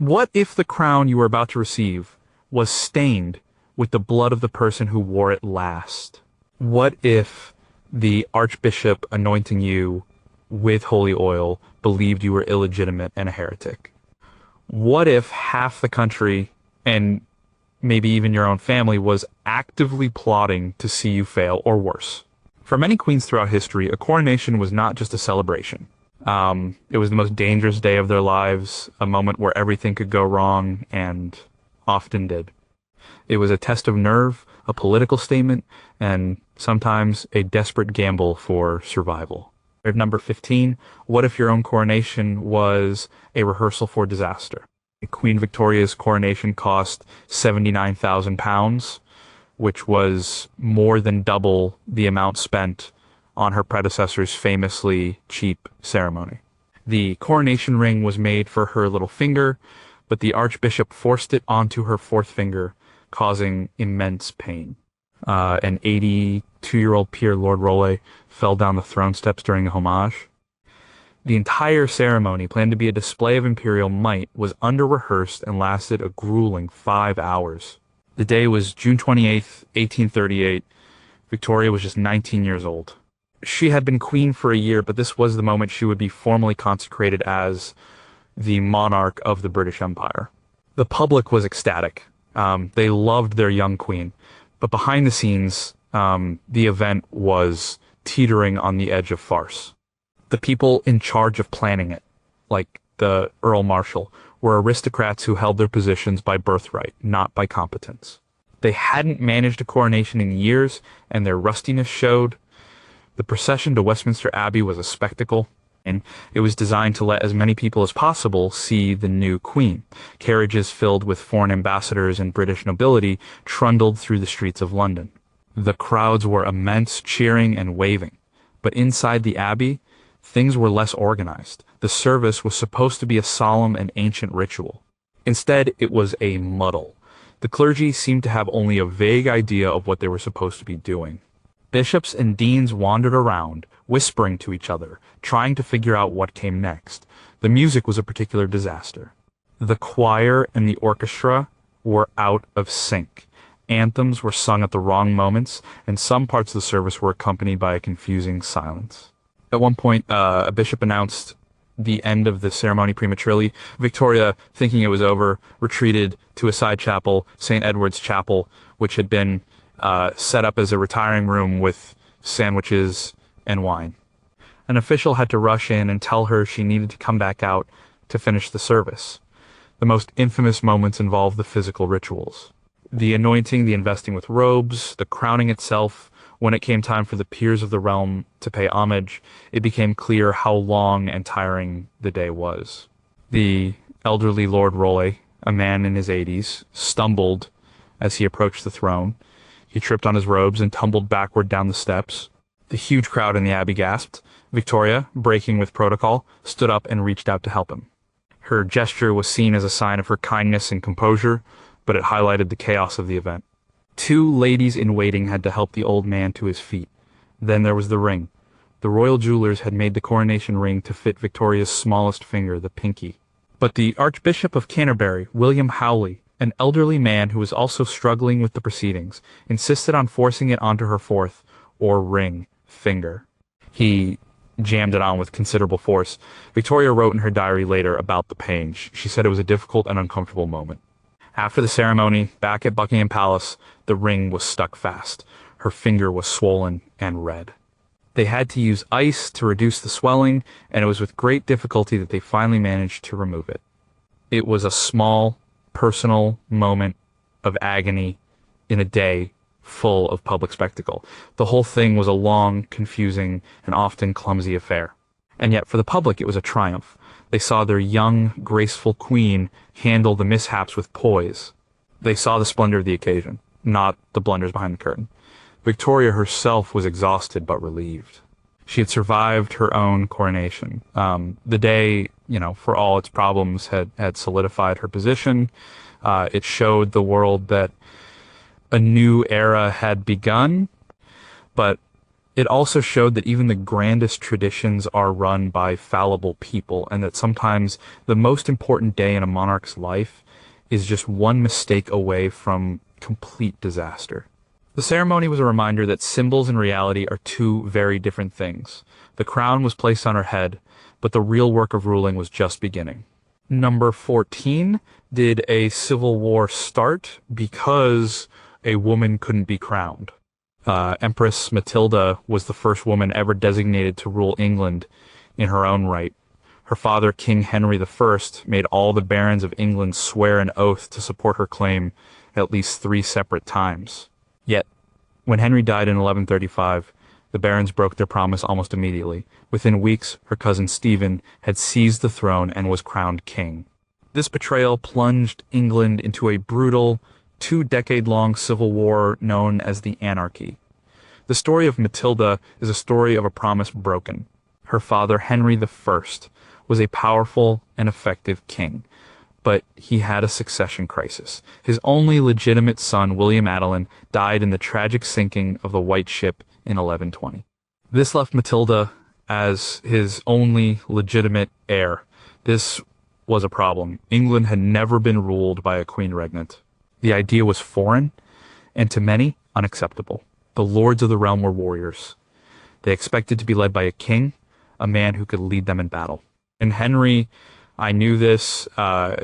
What if the crown you were about to receive was stained with the blood of the person who wore it last? What if the archbishop anointing you with holy oil believed you were illegitimate and a heretic? What if half the country, and maybe even your own family, was actively plotting to see you fail, or worse? For many queens throughout history, a coronation was not just a celebration. It was the most dangerous day of their lives, a moment where everything could go wrong, and often did. It was a test of nerve, a political statement, and sometimes a desperate gamble for survival. At number 15, what if your own coronation was a rehearsal for disaster? Queen Victoria's coronation cost £79,000, which was more than double the amount spent on her predecessor's famously cheap ceremony. The coronation ring was made for her little finger, but the archbishop forced it onto her fourth finger, causing immense pain. An 82-year-old peer, Lord Rollet, fell down the throne steps during a homage. The entire ceremony, planned to be a display of imperial might, was under-rehearsed and lasted a grueling 5 hours. The day was June 28th, 1838. Victoria was just 19 years old. She had been queen for a year, but this was the moment she would be formally consecrated as the monarch of the British Empire. The public was ecstatic. They loved their young queen. But behind the scenes, the event was teetering on the edge of farce. The people in charge of planning it, like the Earl Marshal, were aristocrats who held their positions by birthright, not by competence. They hadn't managed a coronation in years, and their rustiness showed. The procession to Westminster Abbey was a spectacle, and it was designed to let as many people as possible see the new queen. Carriages filled with foreign ambassadors and British nobility trundled through the streets of London. The crowds were immense, cheering and waving. But inside the Abbey, things were less organized. The service was supposed to be a solemn and ancient ritual. Instead, it was a muddle. The clergy seemed to have only a vague idea of what they were supposed to be doing. Bishops and deans wandered around, whispering to each other, trying to figure out what came next. The music was a particular disaster. The choir and the orchestra were out of sync. Anthems were sung at the wrong moments, and some parts of the service were accompanied by a confusing silence. At one point, a bishop announced the end of the ceremony prematurely. Victoria, thinking it was over, retreated to a side chapel, St. Edward's Chapel, which had been set up as a retiring room with sandwiches and wine. An official had to rush in and tell her she needed to come back out to finish the service. The most infamous moments involved the physical rituals. The anointing, the investing with robes, the crowning itself. When it came time for the peers of the realm to pay homage, it became clear how long and tiring the day was. The elderly Lord Rollet, a man in his 80s, stumbled as he approached the throne. He tripped on his robes and tumbled backward down the steps. The huge crowd in the Abbey gasped. Victoria, breaking with protocol, stood up and reached out to help him. Her gesture was seen as a sign of her kindness and composure, but it highlighted the chaos of the event. 2 ladies-in-waiting had to help the old man to his feet. Then there was the ring. The royal jewelers had made the coronation ring to fit Victoria's smallest finger, the pinky. But the Archbishop of Canterbury, William Howley, an elderly man who was also struggling with the proceedings, insisted on forcing it onto her fourth, or ring, finger. He jammed it on with considerable force. Victoria wrote in her diary later about the pain. She said it was a difficult and uncomfortable moment. After the ceremony, back at Buckingham Palace, the ring was stuck fast. Her finger was swollen and red. They had to use ice to reduce the swelling, and it was with great difficulty that they finally managed to remove it. It was a small, personal moment of agony in a day full of public spectacle. The whole thing was a long, confusing, and often clumsy affair. And yet for the public it was a triumph. They saw their young, graceful queen handle the mishaps with poise. They saw the splendor of the occasion, not the blunders behind the curtain. Victoria herself was exhausted but relieved. She had survived her own coronation. The day, for all its problems, had solidified her position. It showed the world that a new era had begun, but It also showed that even the grandest traditions are run by fallible people, and that sometimes the most important day in a monarch's life is just one mistake away from complete disaster. The ceremony was a reminder that symbols and reality are two very different things. The crown was placed on her head, but the real work of ruling was just beginning. Number 14, did a civil war start because a woman couldn't be crowned? Empress Matilda was the first woman ever designated to rule England in her own right. Her father, King Henry I, made all the barons of England swear an oath to support her claim at least 3 separate times. Yet, when Henry died in 1135, the barons broke their promise almost immediately. Within weeks, her cousin Stephen had seized the throne and was crowned king. This betrayal plunged England into a brutal, 2-decade-long civil war known as the Anarchy. The story of Matilda is a story of a promise broken. Her father, Henry I, was a powerful and effective king, but he had a succession crisis. His only legitimate son, William Adelin, died in the tragic sinking of the White Ship in 1120. This left Matilda as his only legitimate heir. This was a problem. England had never been ruled by a queen regnant. The idea was foreign, and to many, unacceptable. The lords of the realm were warriors. They expected to be led by a king, a man who could lead them in battle. And Henry, I knew this,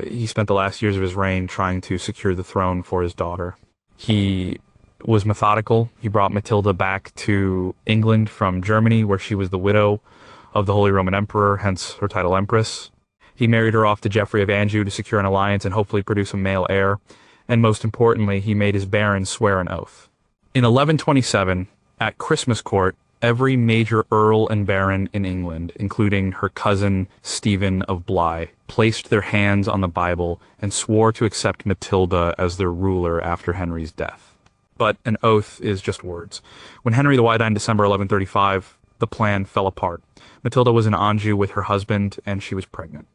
he spent the last years of his reign trying to secure the throne for his daughter. He was methodical. He brought Matilda back to England from Germany, where she was the widow of the Holy Roman Emperor, hence her title Empress. He married her off to Geoffrey of Anjou to secure an alliance and hopefully produce a male heir. And most importantly, he made his barons swear an oath. In 1127, at Christmas court, every major earl and baron in England, including her cousin Stephen of Bly, placed their hands on the Bible and swore to accept Matilda as their ruler after Henry's death. But an oath is just words. When Henry the Wide died in December 1135, the plan fell apart. Matilda was in Anjou with her husband, and she was pregnant.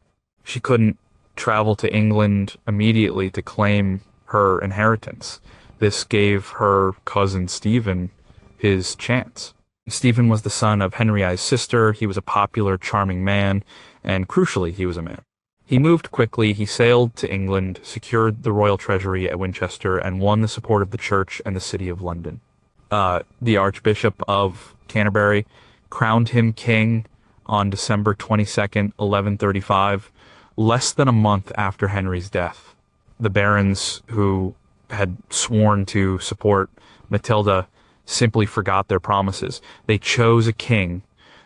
She couldn't travel to England immediately to claim her inheritance. This gave her cousin Stephen his chance. Stephen was the son of Henry I's sister. He was a popular, charming man, and crucially, he was a man. He moved quickly. He sailed to England, secured the royal treasury at Winchester, and won the support of the church and the city of London. The Archbishop of Canterbury crowned him king on December 22nd, 1135, less than a month after Henry's death. The barons who had sworn to support Matilda simply forgot their promises. They chose a king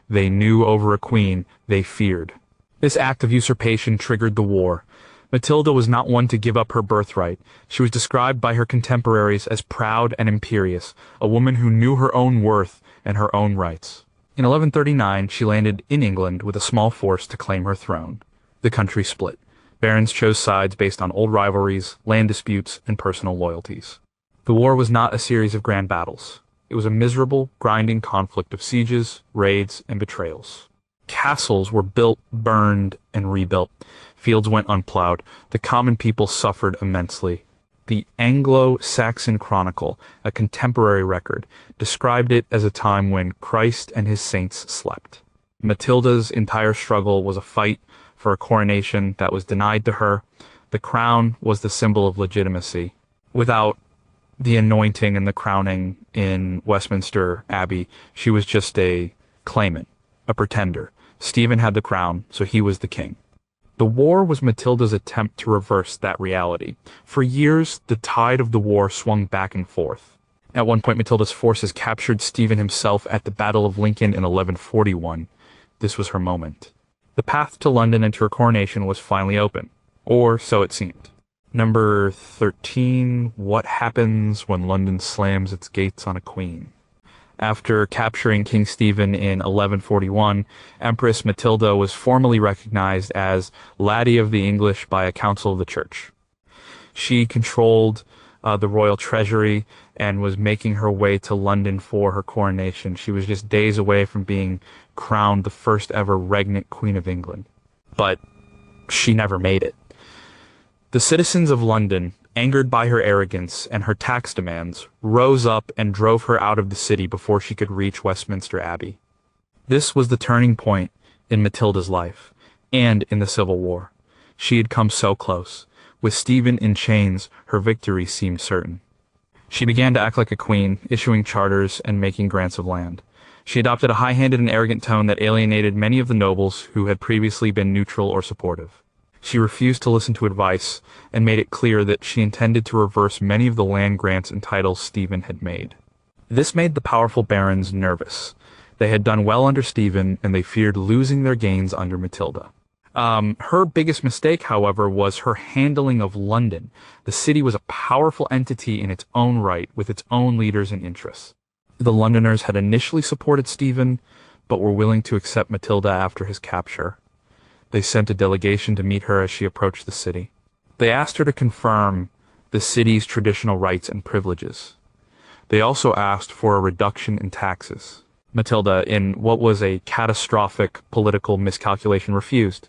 they knew over a queen they feared. This act of usurpation triggered the war. Matilda was not one to give up her birthright. She was described by her contemporaries as proud and imperious, a woman who knew her own worth and her own rights. In 1139, she landed in England with a small force to claim her throne. The country split. Barons chose sides based on old rivalries, land disputes, and personal loyalties. The war was not a series of grand battles. It was a miserable, grinding conflict of sieges, raids, and betrayals. Castles were built, burned, and rebuilt. Fields went unplowed. The common people suffered immensely. The Anglo-Saxon Chronicle, a contemporary record, described it as a time when Christ and his saints slept. Matilda's entire struggle was a fight for a coronation that was denied to her. The crown was the symbol of legitimacy. Without the anointing and the crowning in Westminster Abbey, she was just a claimant, a pretender. Stephen had the crown, so he was the king. The war was Matilda's attempt to reverse that reality. For years, the tide of the war swung back and forth. At one point, Matilda's forces captured Stephen himself at the Battle of Lincoln in 1141. This was her moment. The path to London and to her coronation was finally open, or so it seemed. Number 13, what happens when London slams its gates on a queen? After capturing King Stephen in 1141, Empress Matilda was formally recognized as Lady of the English by a council of the church. She controlled the royal treasury and was making her way to London for her coronation. She was just days away from being crowned the first ever regnant Queen of England. But she never made it. The citizens of London angered by her arrogance and her tax demands, rose up and drove her out of the city before she could reach Westminster Abbey. This was the turning point in Matilda's life, and in the Civil War. She had come so close. With Stephen in chains, her victory seemed certain. She began to act like a queen, issuing charters and making grants of land. She adopted a high-handed and arrogant tone that alienated many of the nobles who had previously been neutral or supportive. She refused to listen to advice and made it clear that she intended to reverse many of the land grants and titles Stephen had made. This made the powerful barons nervous. They had done well under Stephen, and they feared losing their gains under Matilda. Her biggest mistake, however, was her handling of London. The city was a powerful entity in its own right, with its own leaders and interests. The Londoners had initially supported Stephen, but were willing to accept Matilda after his capture. They sent a delegation to meet her as she approached the city. They asked her to confirm the city's traditional rights and privileges. They also asked for a reduction in taxes. Matilda, in what was a catastrophic political miscalculation, refused.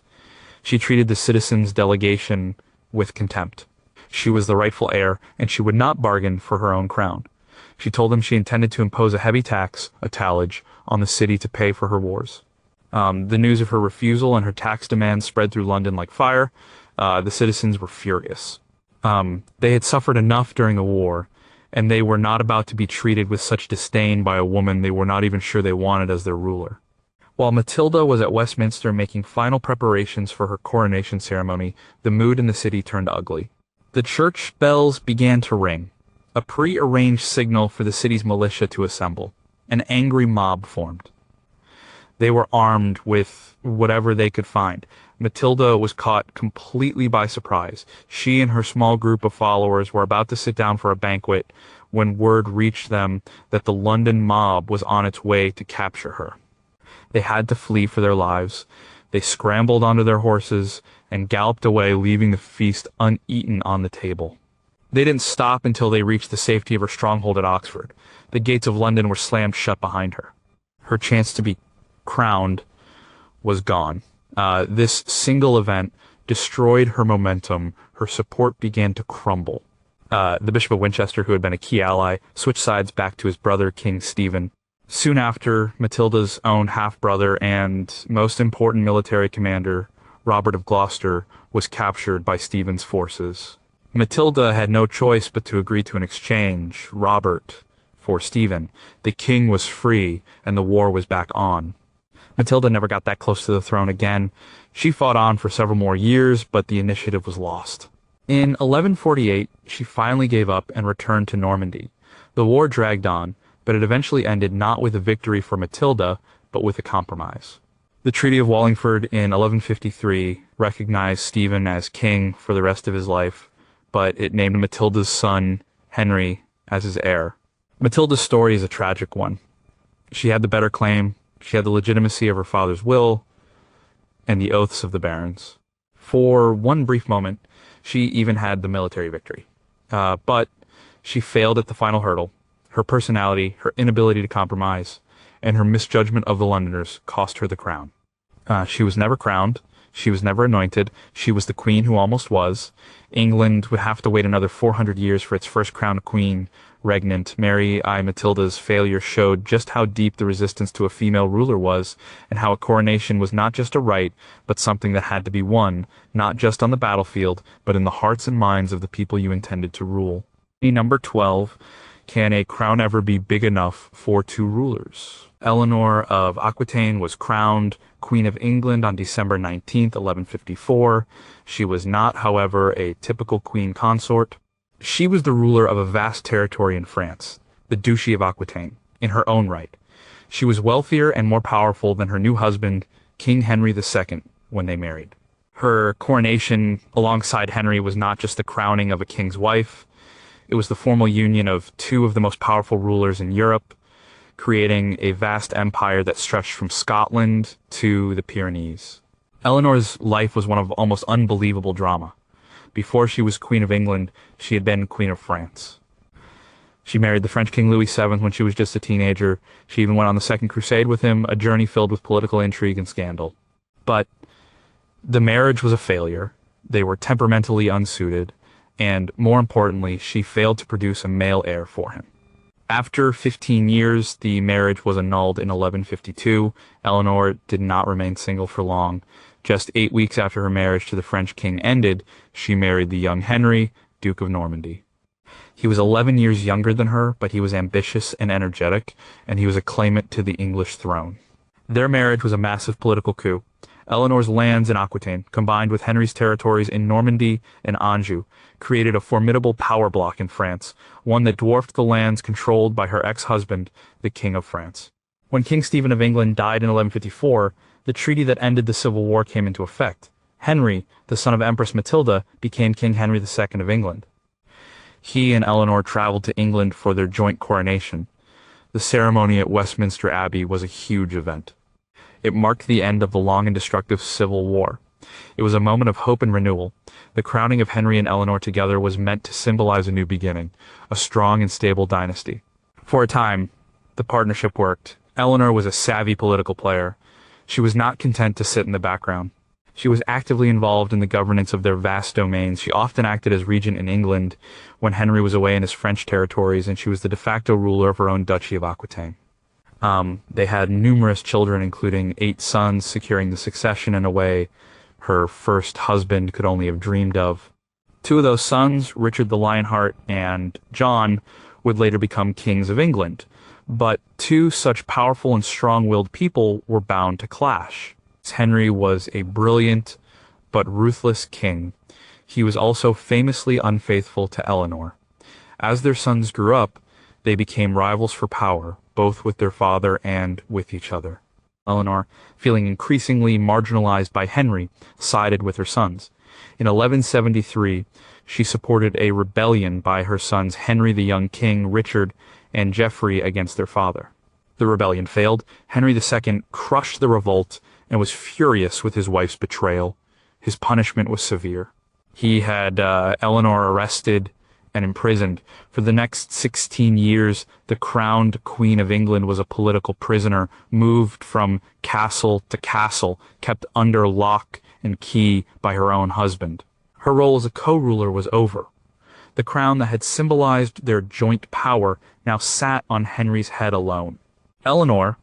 She treated the citizens' delegation with contempt. She was the rightful heir, and she would not bargain for her own crown. She told them she intended to impose a heavy tax, a tallage, on the city to pay for her wars. The news of her refusal and her tax demands spread through London like fire. The citizens were furious. They had suffered enough during the war, and they were not about to be treated with such disdain by a woman they were not even sure they wanted as their ruler. While Matilda was at Westminster making final preparations for her coronation ceremony, the mood in the city turned ugly. The church bells began to ring, a pre-arranged signal for the city's militia to assemble. An angry mob formed. They were armed with whatever they could find. Matilda was caught completely by surprise. She and her small group of followers were about to sit down for a banquet when word reached them that the London mob was on its way to capture her. They had to flee for their lives. They scrambled onto their horses and galloped away, leaving the feast uneaten on the table. They didn't stop until they reached the safety of her stronghold at Oxford. The gates of London were slammed shut behind her. Her chance to be crowned was gone. This single event destroyed her momentum. Her support began to crumble. The Bishop of Winchester, who had been a key ally, switched sides back to his brother, King Stephen. Soon after, Matilda's own half-brother and most important military commander, Robert of Gloucester, was captured by Stephen's forces. Matilda had no choice but to agree to an exchange, Robert for Stephen. The king was free, and the war was back on. Matilda never got that close to the throne again. She fought on for several more years, but the initiative was lost. In 1148, she finally gave up and returned to Normandy. The war dragged on, but it eventually ended not with a victory for Matilda, but with a compromise. The Treaty of Wallingford in 1153 recognized Stephen as king for the rest of his life, but it named Matilda's son, Henry, as his heir. Matilda's story is a tragic one. She had the better claim, she had the legitimacy of her father's will, and the oaths of the barons. For one brief moment, she even had the military victory. But she failed at the final hurdle. Her personality, her inability to compromise, and her misjudgment of the Londoners cost her the crown. She was never crowned. She was never anointed. She was the queen who almost was. England would have to wait another 400 years for its first crowned queen, regnant. Mary I. Matilda's failure showed just how deep the resistance to a female ruler was, and how a coronation was not just a right, but something that had to be won, not just on the battlefield, but in the hearts and minds of the people you intended to rule. Number 12. Can a crown ever be big enough for two rulers? Eleanor of Aquitaine was crowned Queen of England on December 19th, 1154. She was not, however, a typical queen consort. She was the ruler of a vast territory in France, the Duchy of Aquitaine, in her own right. She was wealthier and more powerful than her new husband, King Henry II, when they married. Her coronation alongside Henry was not just the crowning of a king's wife. It was the formal union of two of the most powerful rulers in Europe, creating a vast empire that stretched from Scotland to the Pyrenees. Eleanor's life was one of almost unbelievable drama. Before she was Queen of England, she had been Queen of France. She married the French King Louis VII when she was just a teenager. She even went on the Second Crusade with him, a journey filled with political intrigue and scandal. But the marriage was a failure. They were temperamentally unsuited, and more importantly, she failed to produce a male heir for him. After 15 years, the marriage was annulled in 1152. Eleanor did not remain single for long. Just 8 weeks after her marriage to the French king ended, she married the young Henry, Duke of Normandy. He was 11 years younger than her, but he was ambitious and energetic, and he was a claimant to the English throne. Their marriage was a massive political coup. Eleanor's lands in Aquitaine, combined with Henry's territories in Normandy and Anjou, created a formidable power block in France, one that dwarfed the lands controlled by her ex-husband, the King of France. When King Stephen of England died in 1154, the treaty that ended the Civil War came into effect. Henry, the son of Empress Matilda, became King Henry II of England. He and Eleanor traveled to England for their joint coronation. The ceremony at Westminster Abbey was a huge event. It marked the end of the long and destructive Civil War. It was a moment of hope and renewal. The crowning of Henry and Eleanor together was meant to symbolize a new beginning, a strong and stable dynasty. For a time, the partnership worked. Eleanor was a savvy political player. She was not content to sit in the background. She was actively involved in the governance of their vast domains. She often acted as regent in England when Henry was away in his French territories, and she was the de facto ruler of her own Duchy of Aquitaine. They had numerous children, including 8 sons, securing the succession in a way her first husband could only have dreamed of. 2 of those sons, Richard the Lionheart and John, would later become kings of England. But 2 such powerful and strong-willed people were bound to clash. Henry was a brilliant but ruthless king. He was also famously unfaithful to Eleanor. As their sons grew up, they became rivals for power, both with their father and with each other. Eleanor, feeling increasingly marginalized by Henry, sided with her sons. In 1173, she supported a rebellion by her sons Henry the young king, Richard, and Geoffrey against their father. The rebellion failed. Henry II crushed the revolt and was furious with his wife's betrayal. His punishment was severe. He had Eleanor arrested and imprisoned. For the next 16 years, the crowned Queen of England was a political prisoner, moved from castle to castle, kept under lock and key by her own husband. Her role as a co-ruler was over. The crown that had symbolized their joint power now sat on Henry's head alone. Eleanor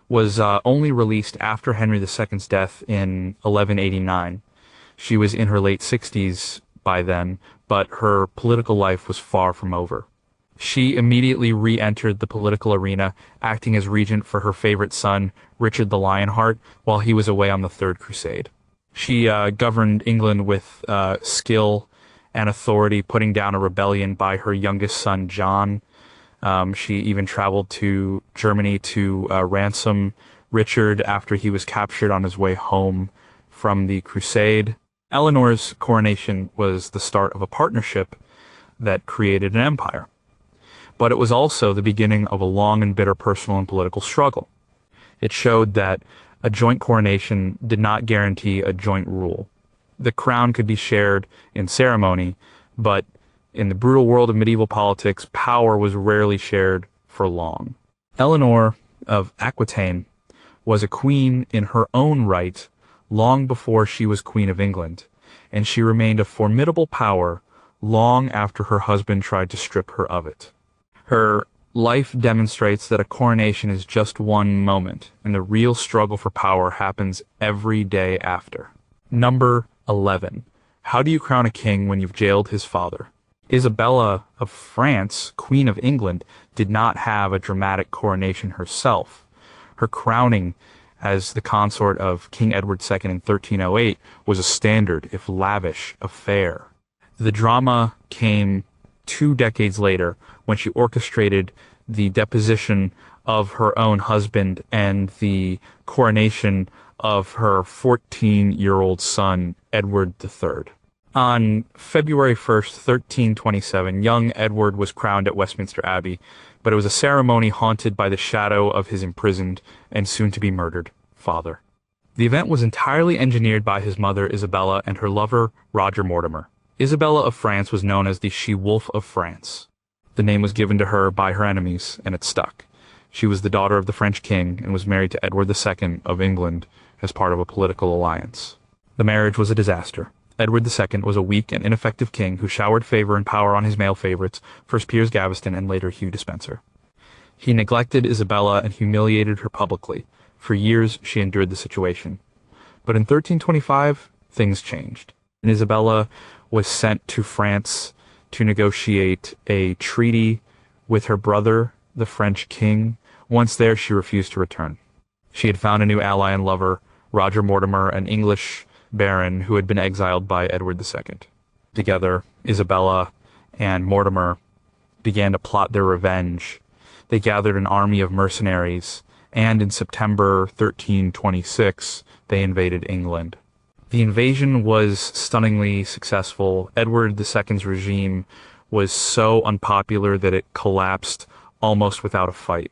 was only released after Henry II's death in 1189. She was in her late 60s by then, but her political life was far from over. She immediately re-entered the political arena, acting as regent for her favorite son, Richard the Lionheart, while he was away on the Third Crusade. She governed England with skill and authority, putting down a rebellion by her youngest son, John. She even traveled to Germany to ransom Richard after he was captured on his way home from the crusade. Eleanor's coronation was the start of a partnership that created an empire. But it was also the beginning of a long and bitter personal and political struggle. It showed that a joint coronation did not guarantee a joint rule. The crown could be shared in ceremony, but in the brutal world of medieval politics, power was rarely shared for long. Eleanor of Aquitaine was a queen in her own right long before she was Queen of England, and she remained a formidable power long after her husband tried to strip her of it. Her life demonstrates that a coronation is just one moment, and the real struggle for power happens every day after. Number 11. How do you crown a king when you've jailed his father? Isabella of France, Queen of England, did not have a dramatic coronation herself. Her crowning as the consort of King Edward II in 1308 was a standard, if lavish, affair. The drama came 2 decades later when she orchestrated the deposition of her own husband and the coronation of her 14-year-old son, Edward III. On February 1st, 1327, young Edward was crowned at Westminster Abbey, but it was a ceremony haunted by the shadow of his imprisoned and soon-to-be murdered father. The event was entirely engineered by his mother, Isabella, and her lover, Roger Mortimer. Isabella of France was known as the She-Wolf of France. The name was given to her by her enemies, and it stuck. She was the daughter of the French king and was married to Edward II of England as part of a political alliance. The marriage was a disaster. Edward II was a weak and ineffective king who showered favor and power on his male favorites, first Piers Gaveston and later Hugh Despenser. He neglected Isabella and humiliated her publicly. For years, she endured the situation. But in 1325, things changed, and Isabella was sent to France to negotiate a treaty with her brother, the French king. Once there, she refused to return. She had found a new ally and lover, Roger Mortimer, an English baron who had been exiled by Edward II. Together, Isabella and Mortimer began to plot their revenge. They gathered an army of mercenaries, and in September 1326, they invaded England. The invasion was stunningly successful. Edward II's regime was so unpopular that it collapsed almost without a fight.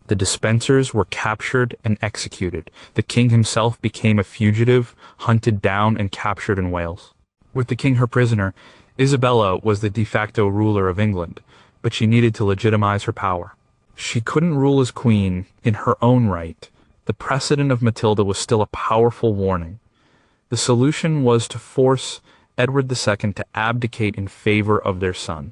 The Despensers were captured and executed. The king himself became a fugitive, hunted down and captured in Wales. With the king her prisoner, Isabella was the de facto ruler of England, but she needed to legitimize her power. She couldn't rule as queen in her own right. The precedent of Matilda was still a powerful warning. The solution was to force Edward II to abdicate in favor of their son.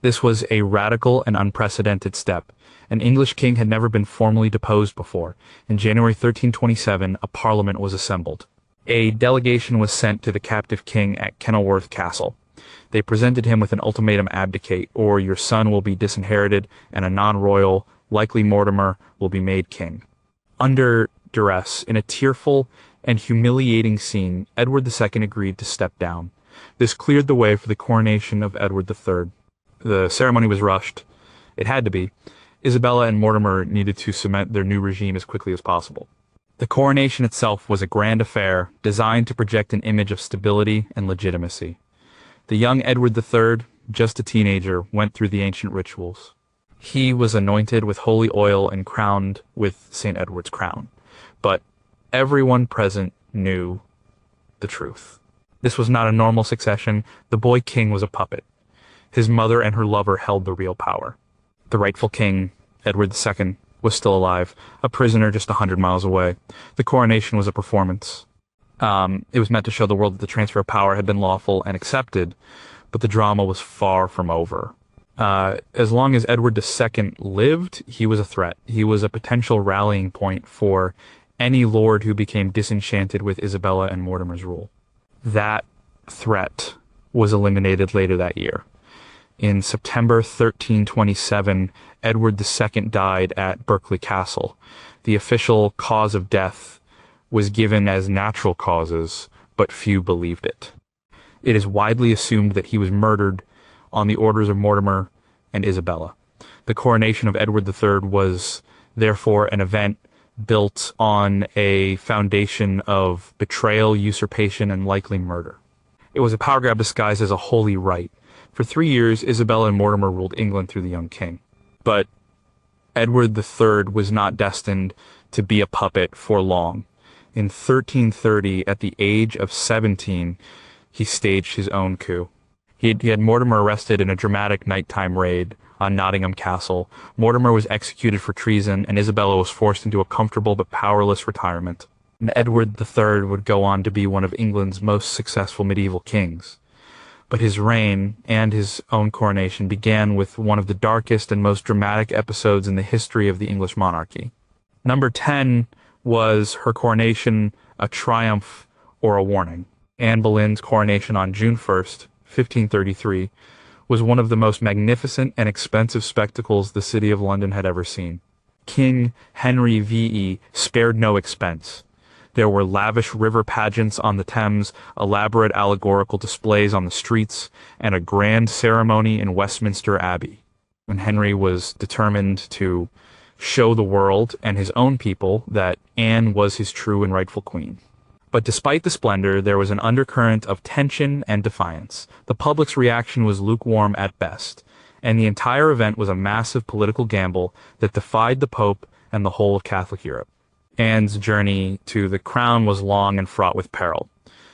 This was a radical and unprecedented step. An English king had never been formally deposed before. In January 1327, a parliament was assembled. A delegation was sent to the captive king at Kenilworth Castle. They presented him with an ultimatum: abdicate, or your son will be disinherited and a non-royal, likely Mortimer, will be made king. Under duress, in a tearful and humiliating scene, Edward II agreed to step down. This cleared the way for the coronation of Edward III. The ceremony was rushed. It had to be. Isabella and Mortimer needed to cement their new regime as quickly as possible. The coronation itself was a grand affair designed to project an image of stability and legitimacy. The young Edward III, just a teenager, went through the ancient rituals. He was anointed with holy oil and crowned with St. Edward's crown. But everyone present knew the truth. This was not a normal succession. The boy king was a puppet. His mother and her lover held the real power. The rightful king, Edward II, was still alive, a prisoner just 100 miles away. The coronation was a performance. It was meant to show the world that the transfer of power had been lawful and accepted, but the drama was far from over. As long as Edward II lived, he was a threat. He was a potential rallying point for any lord who became disenchanted with Isabella and Mortimer's rule. That threat was eliminated later that year. In September 1327, Edward II died at Berkeley Castle. The official cause of death was given as natural causes, but few believed it. It is widely assumed that he was murdered on the orders of Mortimer and Isabella. The coronation of Edward III was therefore an event built on a foundation of betrayal, usurpation, and likely murder. It was a power grab disguised as a holy rite. For 3 years, Isabella and Mortimer ruled England through the young king. But Edward III was not destined to be a puppet for long. In 1330, at the age of 17, he staged his own coup. He had Mortimer arrested in a dramatic nighttime raid on Nottingham Castle. Mortimer was executed for treason, and Isabella was forced into a comfortable but powerless retirement. And Edward III would go on to be one of England's most successful medieval kings. But his reign and his own coronation began with one of the darkest and most dramatic episodes in the history of the English monarchy. Number 10 was her coronation a triumph or a warning. Anne Boleyn's coronation on June 1st, 1533, was one of the most magnificent and expensive spectacles the city of London had ever seen. King Henry VE spared no expense. There were lavish river pageants on the Thames, elaborate allegorical displays on the streets, and a grand ceremony in Westminster Abbey. And Henry was determined to show the world and his own people that Anne was his true and rightful queen. But despite the splendor, there was an undercurrent of tension and defiance. The public's reaction was lukewarm at best, and the entire event was a massive political gamble that defied the Pope and the whole of Catholic Europe. Anne's journey to the crown was long and fraught with peril.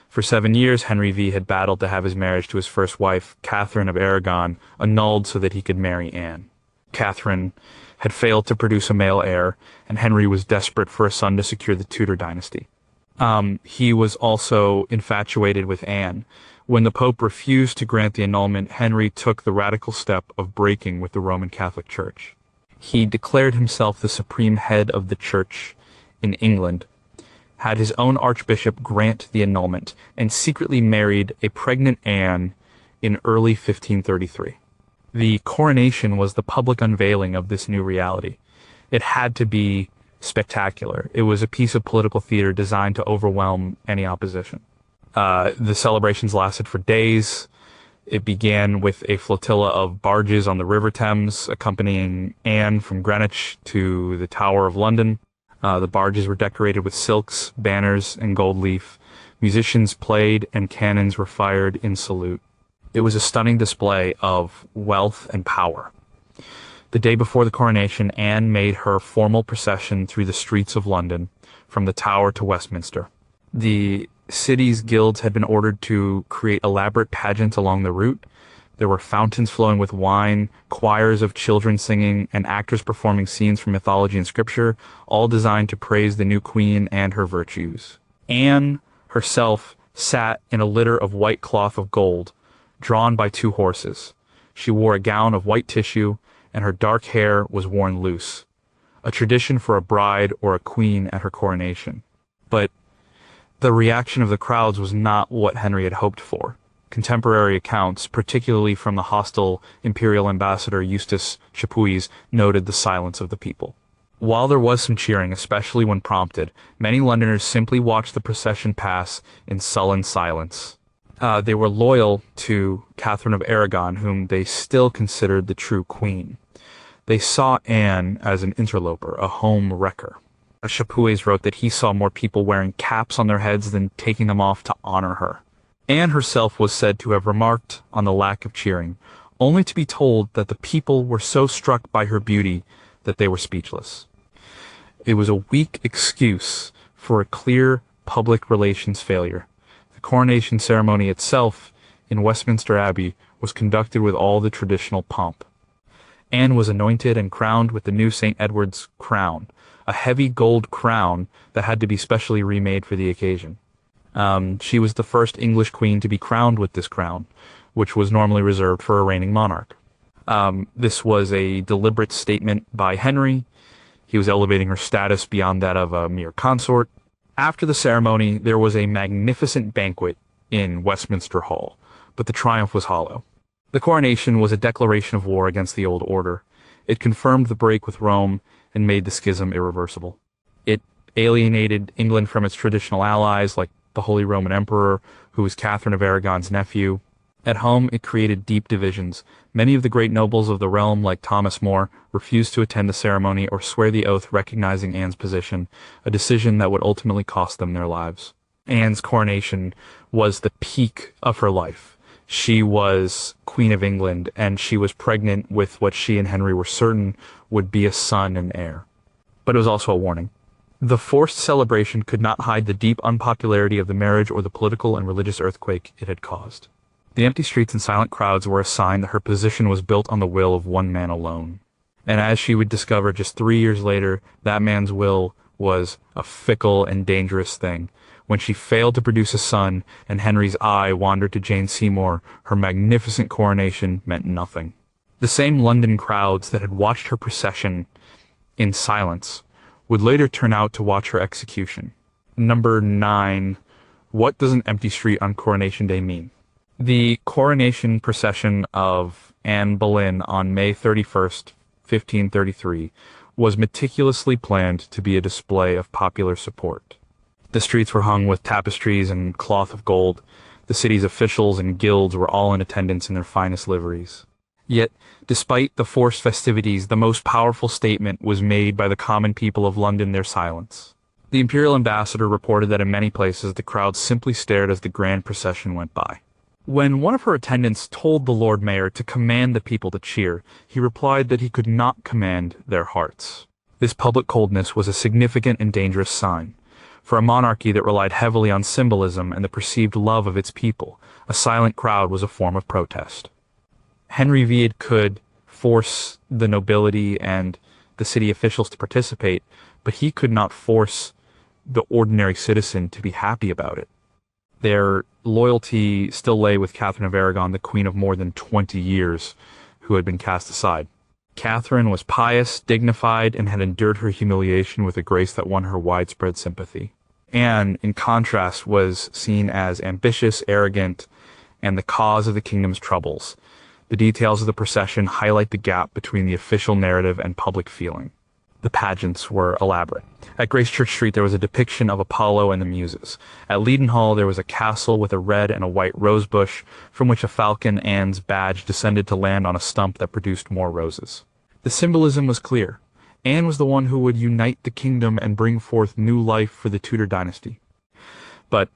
For 7 years, Henry V had battled to have his marriage to his first wife, Catherine of Aragon, annulled so that he could marry Anne. Catherine had failed to produce a male heir, and Henry was desperate for a son to secure the Tudor dynasty. He was also infatuated with Anne. When the Pope refused to grant the annulment, Henry took the radical step of breaking with the Roman Catholic Church. He declared himself the supreme head of the Church in England, had his own archbishop grant the annulment, and secretly married a pregnant Anne in early 1533. The coronation was the public unveiling of this new reality. It had to be spectacular. It was a piece of political theater designed to overwhelm any opposition. The celebrations lasted for days. It began with a flotilla of barges on the River Thames, accompanying Anne from Greenwich to the Tower of London. The barges were decorated with silks, banners, and gold leaf. Musicians played and cannons were fired in salute. It was a stunning display of wealth and power. The day before the coronation, Anne made her formal procession through the streets of London, from the Tower to Westminster. The city's guilds had been ordered to create elaborate pageants along the route. There were fountains flowing with wine, choirs of children singing, and actors performing scenes from mythology and scripture, all designed to praise the new queen and her virtues. Anne herself sat in a litter of white cloth of gold, drawn by 2 horses. She wore a gown of white tissue, and her dark hair was worn loose, a tradition for a bride or a queen at her coronation. But the reaction of the crowds was not what Henry had hoped for. Contemporary accounts, particularly from the hostile imperial ambassador Eustace Chapuis, noted the silence of the people. While there was some cheering, especially when prompted, many Londoners simply watched the procession pass in sullen silence. They were loyal to Catherine of Aragon, whom they still considered the true queen. They saw Anne as an interloper, a home wrecker. Chapuis wrote that he saw more people wearing caps on their heads than taking them off to honor her. Anne herself was said to have remarked on the lack of cheering, only to be told that the people were so struck by her beauty that they were speechless. It was a weak excuse for a clear public relations failure. The coronation ceremony itself in Westminster Abbey was conducted with all the traditional pomp. Anne was anointed and crowned with the new St. Edward's crown, a heavy gold crown that had to be specially remade for the occasion. She was the first English queen to be crowned with this crown, which was normally reserved for a reigning monarch. This was a deliberate statement by Henry. He was elevating her status beyond that of a mere consort. After the ceremony, there was a magnificent banquet in Westminster Hall, but the triumph was hollow. The coronation was a declaration of war against the old order. It confirmed the break with Rome and made the schism irreversible. It alienated England from its traditional allies, like the Holy Roman Emperor, who was Catherine of Aragon's nephew. At home, it created deep divisions. Many of the great nobles of the realm, like Thomas More, refused to attend the ceremony or swear the oath recognizing Anne's position, a decision that would ultimately cost them their lives. Anne's coronation was the peak of her life. She was Queen of England, and she was pregnant with what she and Henry were certain would be a son and heir. But it was also a warning. The forced celebration could not hide the deep unpopularity of the marriage or the political and religious earthquake it had caused. The empty streets and silent crowds were a sign that her position was built on the will of one man alone. And as she would discover just 3 years later, that man's will was a fickle and dangerous thing. When she failed to produce a son and Henry's eye wandered to Jane Seymour, her magnificent coronation meant nothing. The same London crowds that had watched her procession in silence would later turn out to watch her execution. Number 9. What does an empty street on Coronation Day mean? The coronation procession of Anne Boleyn on May 31st, 1533, was meticulously planned to be a display of popular support. The streets were hung with tapestries and cloth of gold. The city's officials and guilds were all in attendance in their finest liveries. Yet, despite the forced festivities, the most powerful statement was made by the common people of London, their silence. The imperial ambassador reported that in many places the crowd simply stared as the grand procession went by. When one of her attendants told the Lord Mayor to command the people to cheer, he replied that he could not command their hearts. This public coldness was a significant and dangerous sign. For a monarchy that relied heavily on symbolism and the perceived love of its people, a silent crowd was a form of protest. Henry VIII could force the nobility and the city officials to participate, but he could not force the ordinary citizen to be happy about it. Their loyalty still lay with Catherine of Aragon, the queen of more than 20 years, who had been cast aside. Catherine was pious, dignified, and had endured her humiliation with a grace that won her widespread sympathy. Anne, in contrast, was seen as ambitious, arrogant, and the cause of the kingdom's troubles. The details of the procession highlight the gap between the official narrative and public feeling. The pageants were elaborate. At Grace Church Street, there was a depiction of Apollo and the Muses. At Leadenhall, there was a castle with a red and a white rose bush, from which a falcon, Anne's badge, descended to land on a stump that produced more roses. The symbolism was clear. Anne was the one who would unite the kingdom and bring forth new life for the Tudor dynasty. But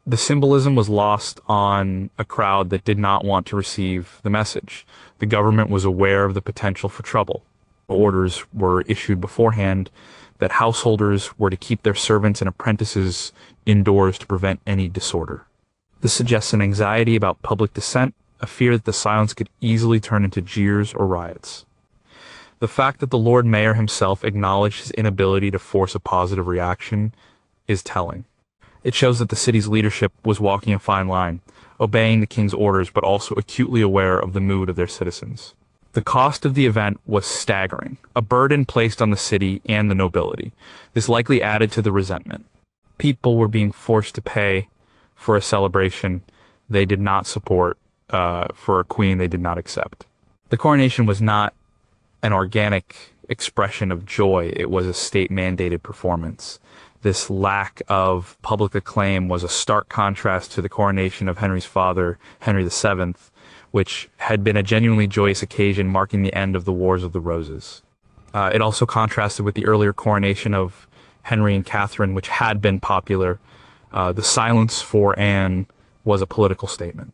the symbolism was lost on a crowd that did not want to receive the message. The government was aware of the potential for trouble. Orders were issued beforehand that householders were to keep their servants and apprentices indoors to prevent any disorder. This suggests an anxiety about public dissent, a fear that the silence could easily turn into jeers or riots. The fact that the Lord Mayor himself acknowledged his inability to force a positive reaction is telling. It shows that the city's leadership was walking a fine line, obeying the king's orders but also acutely aware of the mood of their citizens. The cost of the event was staggering, a burden placed on the city and the nobility. This likely added to the resentment. People were being forced to pay for a celebration they did not support, for a queen they did not accept. The coronation was not an organic expression of joy. It was a state-mandated performance. This lack of public acclaim was a stark contrast to the coronation of Henry's father, Henry VII, which had been a genuinely joyous occasion marking the end of the Wars of the Roses. It also contrasted with the earlier coronation of Henry and Catherine, which had been popular. The silence for Anne was a political statement.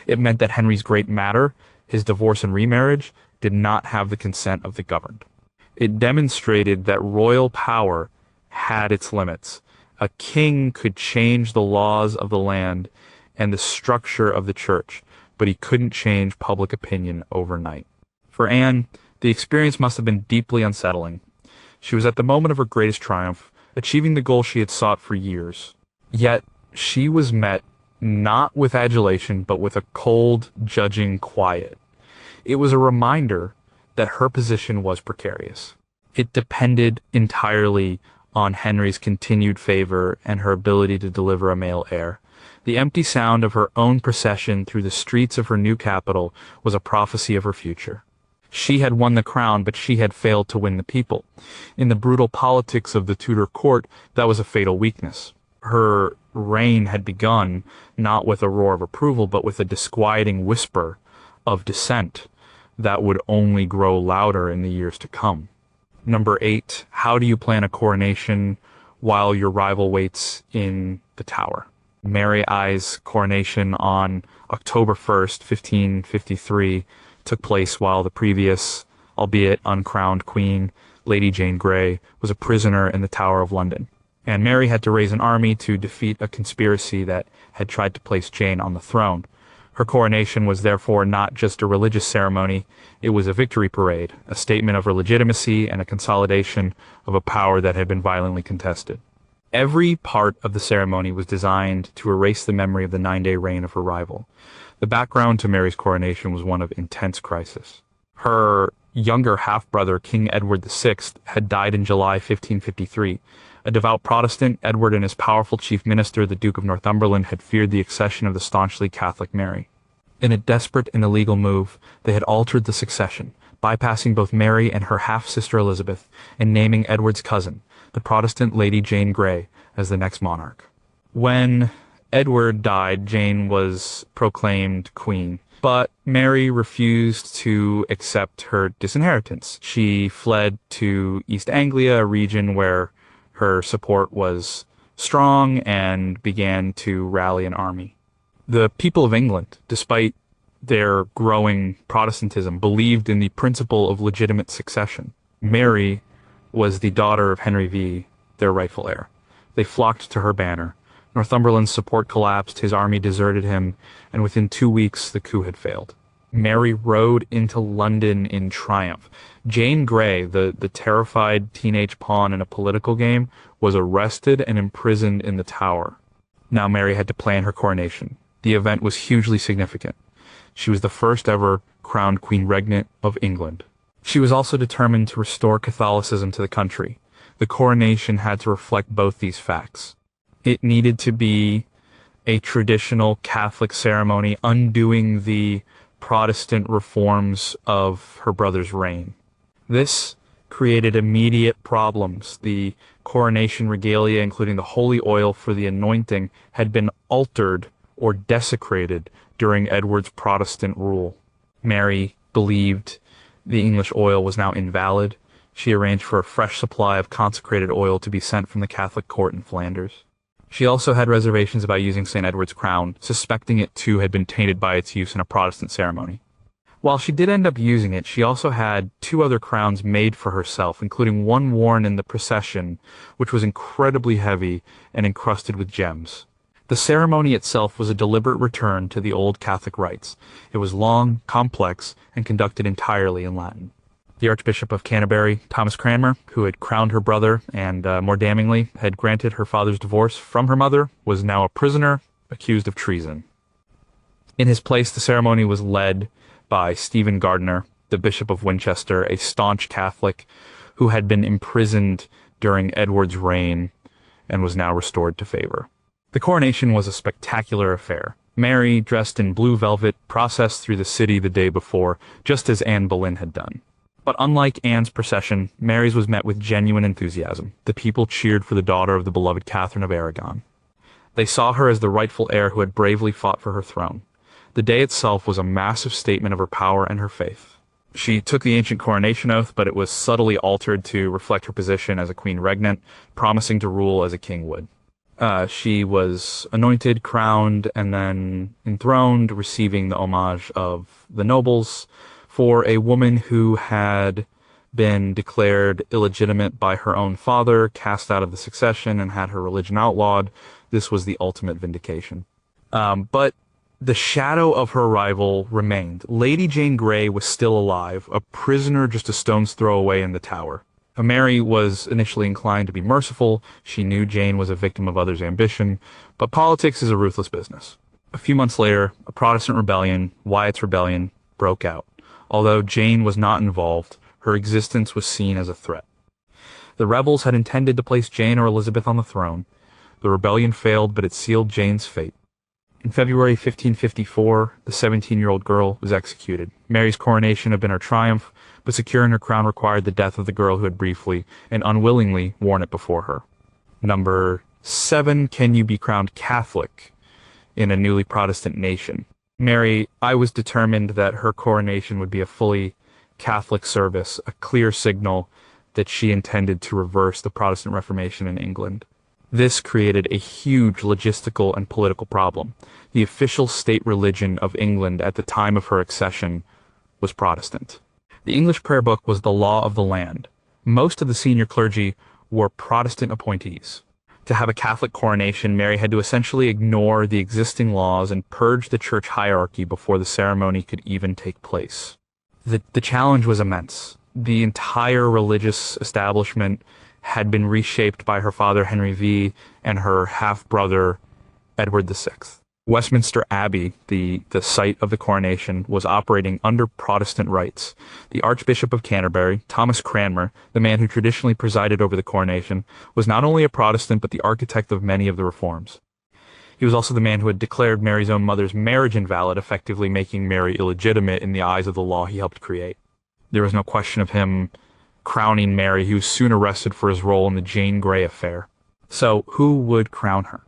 It meant that Henry's great matter, his divorce and remarriage, did not have the consent of the governed. It demonstrated that royal power had its limits. A king could change the laws of the land and the structure of the church, but he couldn't change public opinion overnight. For Anne, the experience must have been deeply unsettling. She was at the moment of her greatest triumph, achieving the goal she had sought for years. Yet, she was met not with adulation, but with a cold, judging quiet. It was a reminder that her position was precarious. It depended entirely on Henry's continued favor and her ability to deliver a male heir. The empty sound of her own procession through the streets of her new capital was a prophecy of her future. She had won the crown, but she had failed to win the people. In the brutal politics of the Tudor court, that was a fatal weakness. Her reign had begun not with a roar of approval, but with a disquieting whisper of dissent that would only grow louder in the years to come. Number 8, how do you plan a coronation while your rival waits in the Tower? Mary I's coronation on October 1st, 1553, took place while the previous, albeit uncrowned queen, Lady Jane Grey, was a prisoner in the Tower of London. And Mary had to raise an army to defeat a conspiracy that had tried to place Jane on the throne. Her coronation was therefore not just a religious ceremony, it was a victory parade, a statement of her legitimacy and a consolidation of a power that had been violently contested. Every part of the ceremony was designed to erase the memory of the 9-day reign of her rival. The background to Mary's coronation was one of intense crisis. Her younger half-brother, King Edward VI, had died in July 1553. A devout Protestant, Edward and his powerful chief minister, the Duke of Northumberland, had feared the accession of the staunchly Catholic Mary. In a desperate and illegal move, they had altered the succession, bypassing both Mary and her half-sister Elizabeth, and naming Edward's cousin, the Protestant Lady Jane Grey, as the next monarch. When Edward died, Jane was proclaimed queen, but Mary refused to accept her disinheritance. She fled to East Anglia, a region where her support was strong, and began to rally an army. The people of England, despite their growing Protestantism, believed in the principle of legitimate succession. Mary was the daughter of Henry V, their rightful heir. They flocked to her banner. Northumberland's support collapsed, his army deserted him, and within 2 weeks the coup had failed. Mary rode into London in triumph. Jane Grey, the terrified teenage pawn in a political game, was arrested and imprisoned in the Tower. Now Mary had to plan her coronation. The event was hugely significant. She was the first ever crowned Queen Regnant of England. She was also determined to restore Catholicism to the country. The coronation had to reflect both these facts. It needed to be a traditional Catholic ceremony, undoing the Protestant reforms of her brother's reign. This created immediate problems. The coronation regalia, including the holy oil for the anointing, had been altered or desecrated during Edward's Protestant rule. Mary believed the English oil was now invalid. She arranged for a fresh supply of consecrated oil to be sent from the Catholic court in Flanders. She also had reservations about using St. Edward's crown, suspecting it too had been tainted by its use in a Protestant ceremony. While she did end up using it, she also had 2 other crowns made for herself, including one worn in the procession, which was incredibly heavy and encrusted with gems. The ceremony itself was a deliberate return to the old Catholic rites. It was long, complex, and conducted entirely in Latin. The Archbishop of Canterbury, Thomas Cranmer, who had crowned her brother and, more damningly, had granted her father's divorce from her mother, was now a prisoner accused of treason. In his place, the ceremony was led by Stephen Gardiner, the Bishop of Winchester, a staunch Catholic who had been imprisoned during Edward's reign and was now restored to favor. The coronation was a spectacular affair. Mary, dressed in blue velvet, processed through the city the day before, just as Anne Boleyn had done. But unlike Anne's procession, Mary's was met with genuine enthusiasm. The people cheered for the daughter of the beloved Catherine of Aragon. They saw her as the rightful heir who had bravely fought for her throne. The day itself was a massive statement of her power and her faith. She took the ancient coronation oath, but it was subtly altered to reflect her position as a queen regnant, promising to rule as a king would. She was anointed, crowned, and then enthroned, receiving the homage of the nobles. For a woman who had been declared illegitimate by her own father, cast out of the succession, and had her religion outlawed, this was the ultimate vindication. But the shadow of her rival remained. Lady Jane Grey was still alive, a prisoner just a stone's throw away in the Tower. Mary was initially inclined to be merciful. She knew Jane was a victim of others' ambition, but politics is a ruthless business. A few months later, a Protestant rebellion, Wyatt's Rebellion, broke out. Although Jane was not involved, her existence was seen as a threat. The rebels had intended to place Jane or Elizabeth on the throne. The rebellion failed, but it sealed Jane's fate. In February 1554, the 17-year-old girl was executed. Mary's coronation had been her triumph, but securing her crown required the death of the girl who had briefly and unwillingly worn it before her. Number 7, can you be crowned Catholic in a newly Protestant nation? Mary, I was determined that her coronation would be a fully Catholic service, a clear signal that she intended to reverse the Protestant Reformation in England. This created a huge logistical and political problem. The official state religion of England at the time of her accession was Protestant. The English prayer book was the law of the land. Most of the senior clergy were Protestant appointees. To have a Catholic coronation, Mary had to essentially ignore the existing laws and purge the church hierarchy before the ceremony could even take place. The challenge was immense. The entire religious establishment had been reshaped by her father Henry V and her half-brother Edward VI. Westminster Abbey, the site of the coronation, was operating under Protestant rites. The Archbishop of Canterbury, Thomas Cranmer, the man who traditionally presided over the coronation, was not only a Protestant but the architect of many of the reforms. He was also the man who had declared Mary's own mother's marriage invalid, effectively making Mary illegitimate in the eyes of the law he helped create. There was no question of him crowning Mary. He was soon arrested for his role in the Jane Grey affair. So, who would crown her?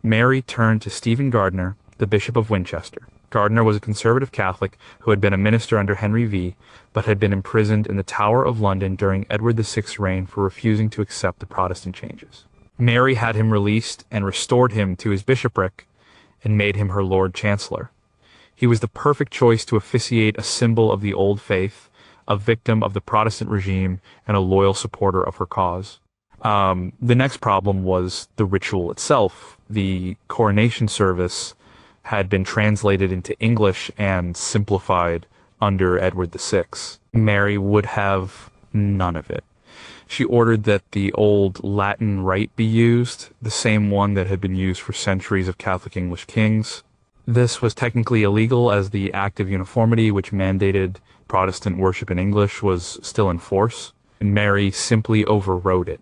Mary turned to Stephen Gardiner, the Bishop of Winchester. Gardiner was a conservative Catholic who had been a minister under Henry V, but had been imprisoned in the Tower of London during Edward VI's reign for refusing to accept the Protestant changes. Mary had him released and restored him to his bishopric and made him her Lord Chancellor. He was the perfect choice to officiate a symbol of the old faith, a victim of the Protestant regime, and a loyal supporter of her cause. The next problem was the ritual itself. The coronation service had been translated into English and simplified under Edward VI. Mary would have none of it. She ordered that the old Latin rite be used, the same one that had been used for centuries of Catholic English kings. This was technically illegal, as the Act of Uniformity, which mandated Protestant worship in English, was still in force, and Mary simply overrode it.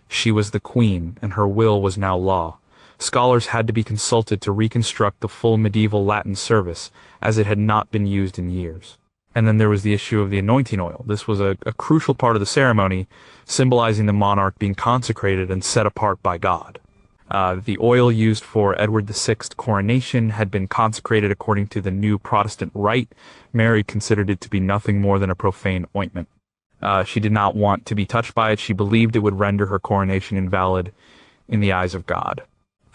She was the queen, and her will was now law. Scholars had to be consulted to reconstruct the full medieval Latin service, as it had not been used in years. And then there was the issue of the anointing oil. This was a crucial part of the ceremony, symbolizing the monarch being consecrated and set apart by God. The oil used for Edward VI's coronation had been consecrated according to the new Protestant rite. Mary considered it to be nothing more than a profane ointment. She did not want to be touched by it. She believed it would render her coronation invalid in the eyes of God.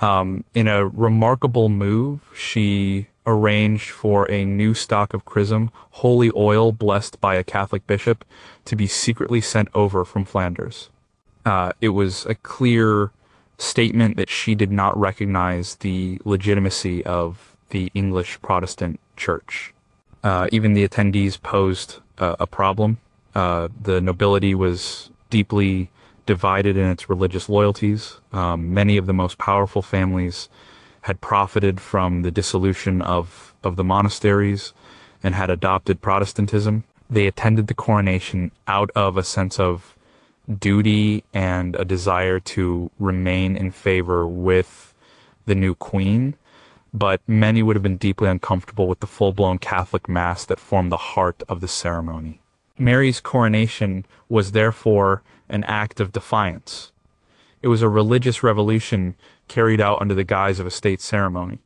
In a remarkable move, she arranged for a new stock of chrism, holy oil blessed by a Catholic bishop, to be secretly sent over from Flanders. It was a clear statement that she did not recognize the legitimacy of the English Protestant Church. Even the attendees posed a problem. The nobility was deeply divided in its religious loyalties. Many of the most powerful families had profited from the dissolution of the monasteries and had adopted Protestantism. They attended the coronation out of a sense of duty and a desire to remain in favor with the new queen, but many would have been deeply uncomfortable with the full-blown Catholic Mass that formed the heart of the ceremony. Mary's coronation was therefore an act of defiance. It was a religious revolution carried out under the guise of a state ceremony.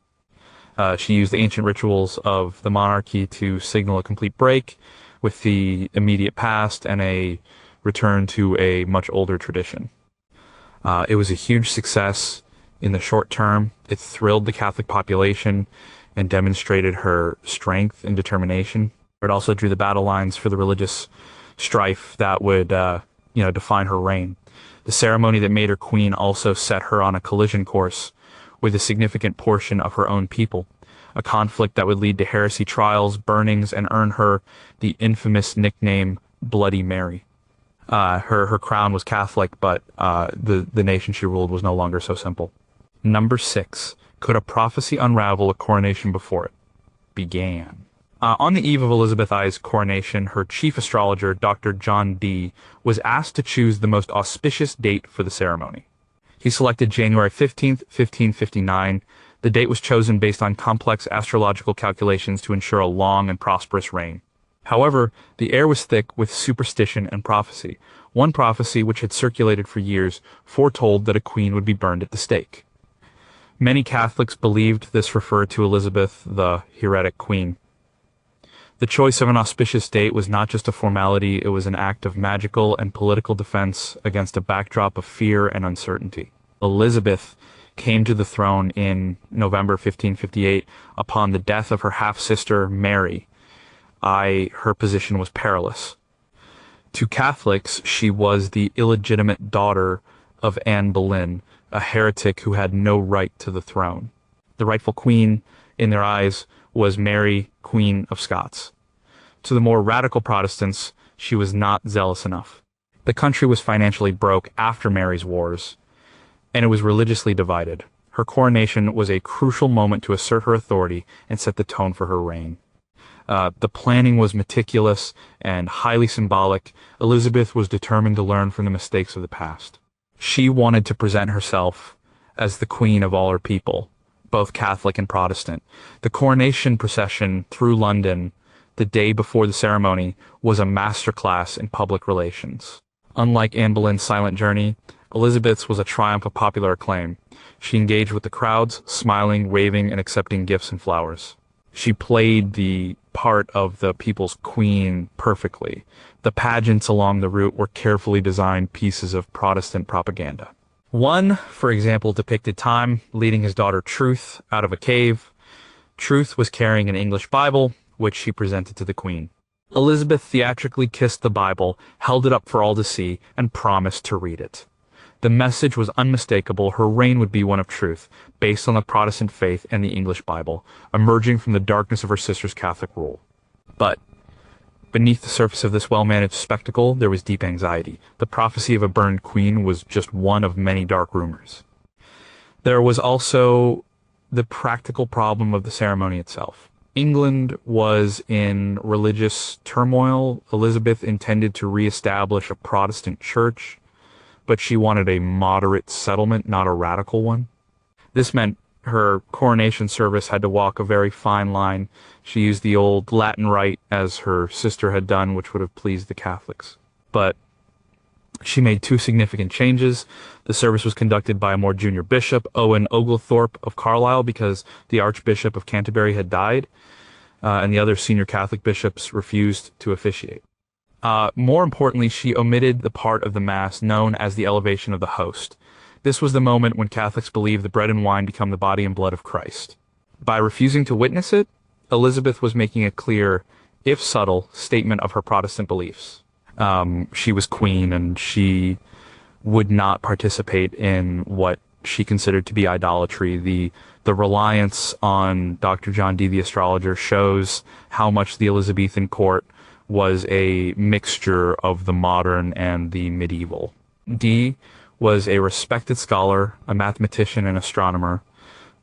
She used the ancient rituals of the monarchy to signal a complete break with the immediate past and a return to a much older tradition. It was a huge success in the short term. It thrilled the Catholic population and demonstrated her strength and determination. It also drew the battle lines for the religious strife that would, define her reign. The ceremony that made her queen also set her on a collision course with a significant portion of her own people, a conflict that would lead to heresy trials, burnings, and earn her the infamous nickname Bloody Mary. Her crown was Catholic, but the nation she ruled was no longer so simple. Number 6. Could a prophecy unravel a coronation before it began? On the eve of Elizabeth I's coronation, her chief astrologer, Dr. John Dee, was asked to choose the most auspicious date for the ceremony. He selected January 15th, 1559. The date was chosen based on complex astrological calculations to ensure a long and prosperous reign. However, the air was thick with superstition and prophecy. One prophecy, which had circulated for years, foretold that a queen would be burned at the stake. Many Catholics believed this referred to Elizabeth, the heretic queen. The choice of an auspicious date was not just a formality, it was an act of magical and political defense against a backdrop of fear and uncertainty. Elizabeth came to the throne in November 1558 upon the death of her half-sister Mary. Her position was perilous. To Catholics, she was the illegitimate daughter of Anne Boleyn, a heretic who had no right to the throne. The rightful queen, in their eyes, was Mary, Queen of Scots. To the more radical Protestants, she was not zealous enough. The country was financially broke after Mary's wars, and it was religiously divided. Her coronation was a crucial moment to assert her authority and set the tone for her reign. The planning was meticulous and highly symbolic. Elizabeth was determined to learn from the mistakes of the past. She wanted to present herself as the queen of all her people, both Catholic and Protestant. The coronation procession through London the day before the ceremony was a masterclass in public relations. Unlike Anne Boleyn's silent journey, Elizabeth's was a triumph of popular acclaim. She engaged with the crowds, smiling, waving, and accepting gifts and flowers. She played the part of the people's queen perfectly. The pageants along the route were carefully designed pieces of Protestant propaganda. One, for example, depicted Time leading his daughter Truth out of a cave. Truth was carrying an English Bible, which she presented to the Queen. Elizabeth theatrically kissed the Bible, held it up for all to see, and promised to read it. The message was unmistakable. Her reign would be one of truth, based on the Protestant faith and the English Bible, emerging from the darkness of her sister's Catholic rule. But beneath the surface of this well-managed spectacle, there was deep anxiety. The prophecy of a burned queen was just one of many dark rumors. There was also the practical problem of the ceremony itself. England was in religious turmoil. Elizabeth intended to reestablish a Protestant church, but she wanted a moderate settlement, not a radical one. This meant her coronation service had to walk a very fine line. She used the old Latin rite as her sister had done, which would have pleased the Catholics. But she made two significant changes. The service was conducted by a more junior bishop, Owen Oglethorpe of Carlisle, because the Archbishop of Canterbury had died, and the other senior Catholic bishops refused to officiate. More importantly, she omitted the part of the Mass known as the elevation of the host. This was the moment when Catholics believed the bread and wine become the body and blood of Christ. By refusing to witness it, Elizabeth was making a clear, if subtle, statement of her Protestant beliefs. She was queen, and she would not participate in what she considered to be idolatry. The reliance on Dr. John Dee the astrologer shows how much the Elizabethan court was a mixture of the modern and the medieval. Dee was a respected scholar, a mathematician and astronomer,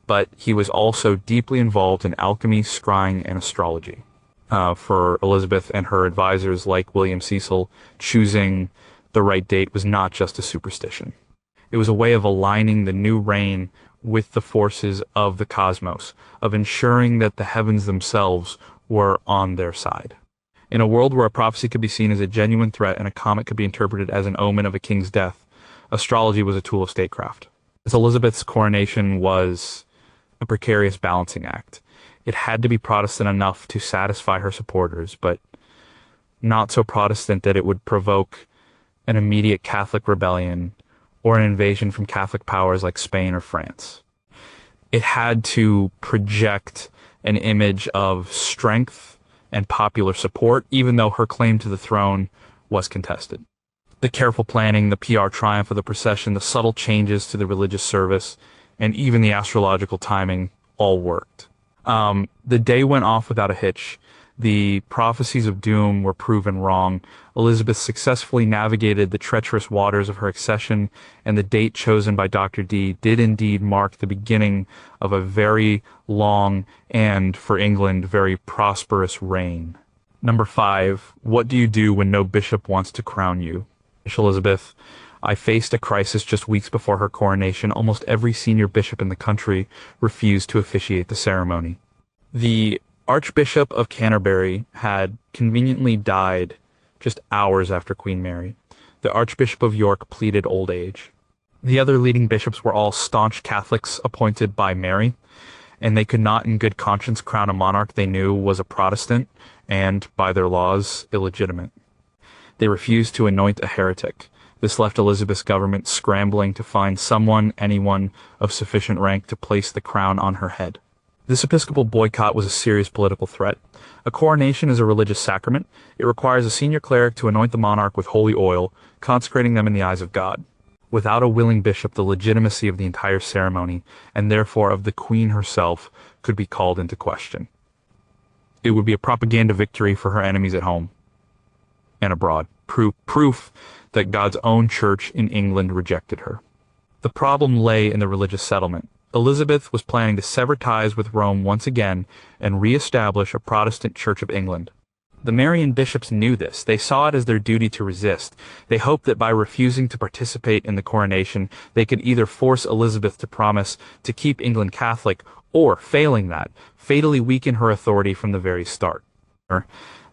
but he was also deeply involved in alchemy, scrying, and astrology. For Elizabeth and her advisors like William Cecil, choosing the right date was not just a superstition. It was a way of aligning the new reign with the forces of the cosmos, of ensuring that the heavens themselves were on their side. In a world where a prophecy could be seen as a genuine threat and a comet could be interpreted as an omen of a king's death, astrology was a tool of statecraft. As Elizabeth's coronation was a precarious balancing act. It had to be Protestant enough to satisfy her supporters, but not so Protestant that it would provoke an immediate Catholic rebellion or an invasion from Catholic powers like Spain or France. It had to project an image of strength and popular support, even though her claim to the throne was contested. The careful planning, the PR triumph of the procession, the subtle changes to the religious service, and even the astrological timing all worked. The day went off without a hitch. The prophecies of doom were proven wrong. Elizabeth successfully navigated the treacherous waters of her accession, and the date chosen by Dr. Dee did indeed mark the beginning of a very long and, for England, very prosperous reign. Number 5. What do you do when no bishop wants to crown you? Elizabeth, I faced a crisis just weeks before her coronation. Almost every senior bishop in the country refused to officiate the ceremony. The Archbishop of Canterbury had conveniently died just hours after Queen Mary. The Archbishop of York pleaded old age. The other leading bishops were all staunch Catholics appointed by Mary, and they could not in good conscience crown a monarch they knew was a Protestant and, by their laws, illegitimate. They refused to anoint a heretic. This left Elizabeth's government scrambling to find anyone of sufficient rank to place the crown on her head. This episcopal boycott was a serious political threat. A coronation is a religious sacrament. It requires a senior cleric to anoint the monarch with holy oil, consecrating them in the eyes of God. Without a willing bishop, the legitimacy of the entire ceremony, and therefore of the Queen herself, could be called into question. It would be a propaganda victory for her enemies at home and abroad. Proof that God's own church in England rejected her. The problem lay in the religious settlement. Elizabeth was planning to sever ties with Rome once again and re-establish a Protestant Church of England. The Marian bishops knew this. They saw it as their duty to resist. They hoped that by refusing to participate in the coronation, they could either force Elizabeth to promise to keep England Catholic, or, failing that, fatally weaken her authority from the very start.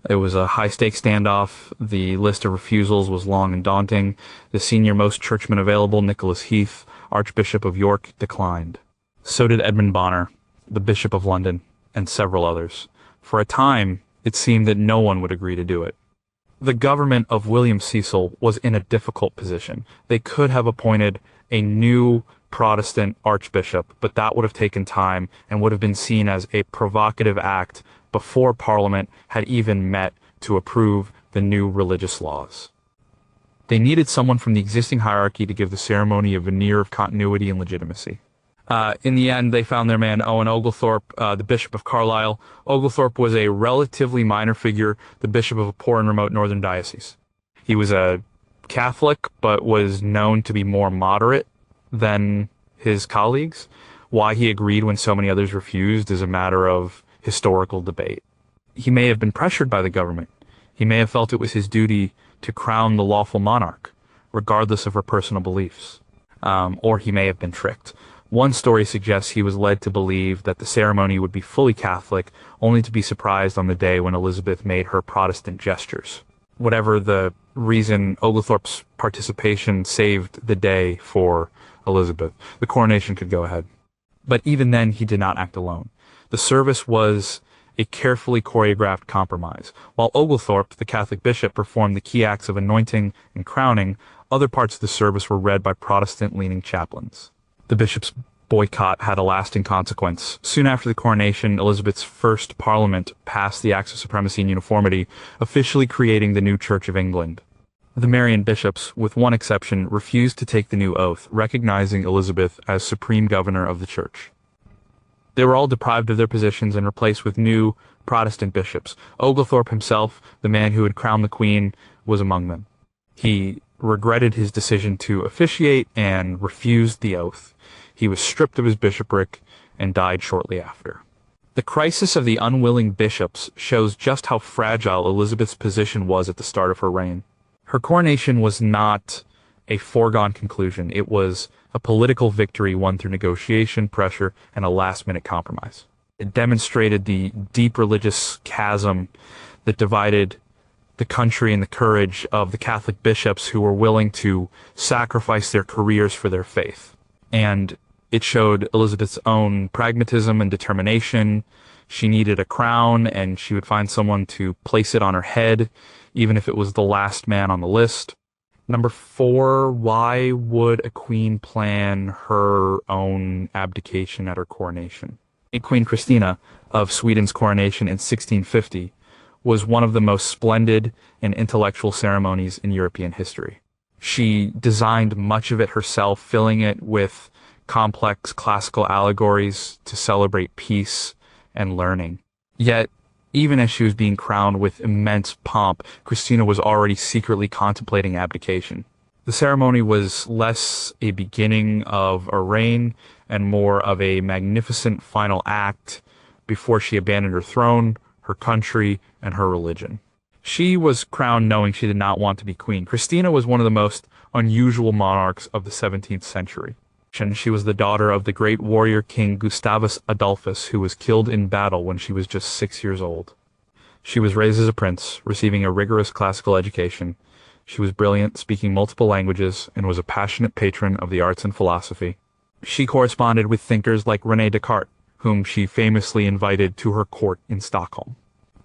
It was a high-stakes standoff. The list of refusals was long and daunting. The senior-most churchman available, Nicholas Heath, Archbishop of York, declined. So did Edmund Bonner, the Bishop of London, and several others. For a time, it seemed that no one would agree to do it. The government of William Cecil was in a difficult position. They could have appointed a new Protestant archbishop, but that would have taken time and would have been seen as a provocative act before Parliament had even met to approve the new religious laws. They needed someone from the existing hierarchy to give the ceremony a veneer of continuity and legitimacy. In the end, they found their man Owen Oglethorpe, the Bishop of Carlisle. Oglethorpe was a relatively minor figure, the bishop of a poor and remote northern diocese. He was a Catholic, but was known to be more moderate than his colleagues. Why he agreed when so many others refused is a matter of historical debate. He may have been pressured by the government. He may have felt it was his duty to crown the lawful monarch, regardless of her personal beliefs. Or he may have been tricked. One story suggests he was led to believe that the ceremony would be fully Catholic, only to be surprised on the day when Elizabeth made her Protestant gestures. Whatever the reason, Oglethorpe's participation saved the day for Elizabeth. The coronation could go ahead. But even then, he did not act alone. The service was a carefully choreographed compromise. While Oglethorpe, the Catholic bishop, performed the key acts of anointing and crowning, other parts of the service were read by Protestant-leaning chaplains. The bishop's boycott had a lasting consequence. Soon after the coronation, Elizabeth's first parliament passed the Acts of Supremacy and Uniformity, officially creating the new Church of England. The Marian bishops, with one exception, refused to take the new oath, recognizing Elizabeth as supreme governor of the church. They were all deprived of their positions and replaced with new Protestant bishops. Oglethorpe himself, the man who had crowned the queen, was among them. He regretted his decision to officiate and refused the oath. He was stripped of his bishopric and died shortly after. The crisis of the unwilling bishops shows just how fragile Elizabeth's position was at the start of her reign. Her coronation was not a foregone conclusion. It was a political victory won through negotiation, pressure, and a last-minute compromise. It demonstrated the deep religious chasm that divided the country and the courage of the Catholic bishops who were willing to sacrifice their careers for their faith. And it showed Elizabeth's own pragmatism and determination. She needed a crown, and she would find someone to place it on her head, even if it was the last man on the list. Number 4, why would a queen plan her own abdication at her coronation? Queen Christina of Sweden's coronation in 1650 was one of the most splendid and intellectual ceremonies in European history. She designed much of it herself, filling it with complex classical allegories to celebrate peace and learning. Yet, even as she was being crowned with immense pomp, Christina was already secretly contemplating abdication. The ceremony was less a beginning of a reign and more of a magnificent final act before she abandoned her throne, her country, and her religion. She was crowned knowing she did not want to be queen. Christina was one of the most unusual monarchs of the 17th century. She was the daughter of the great warrior king Gustavus Adolphus, who was killed in battle when she was just 6 years old. She was raised as a prince, receiving a rigorous classical education. She was brilliant, speaking multiple languages, and was a passionate patron of the arts and philosophy. She corresponded with thinkers like René Descartes, whom she famously invited to her court in Stockholm.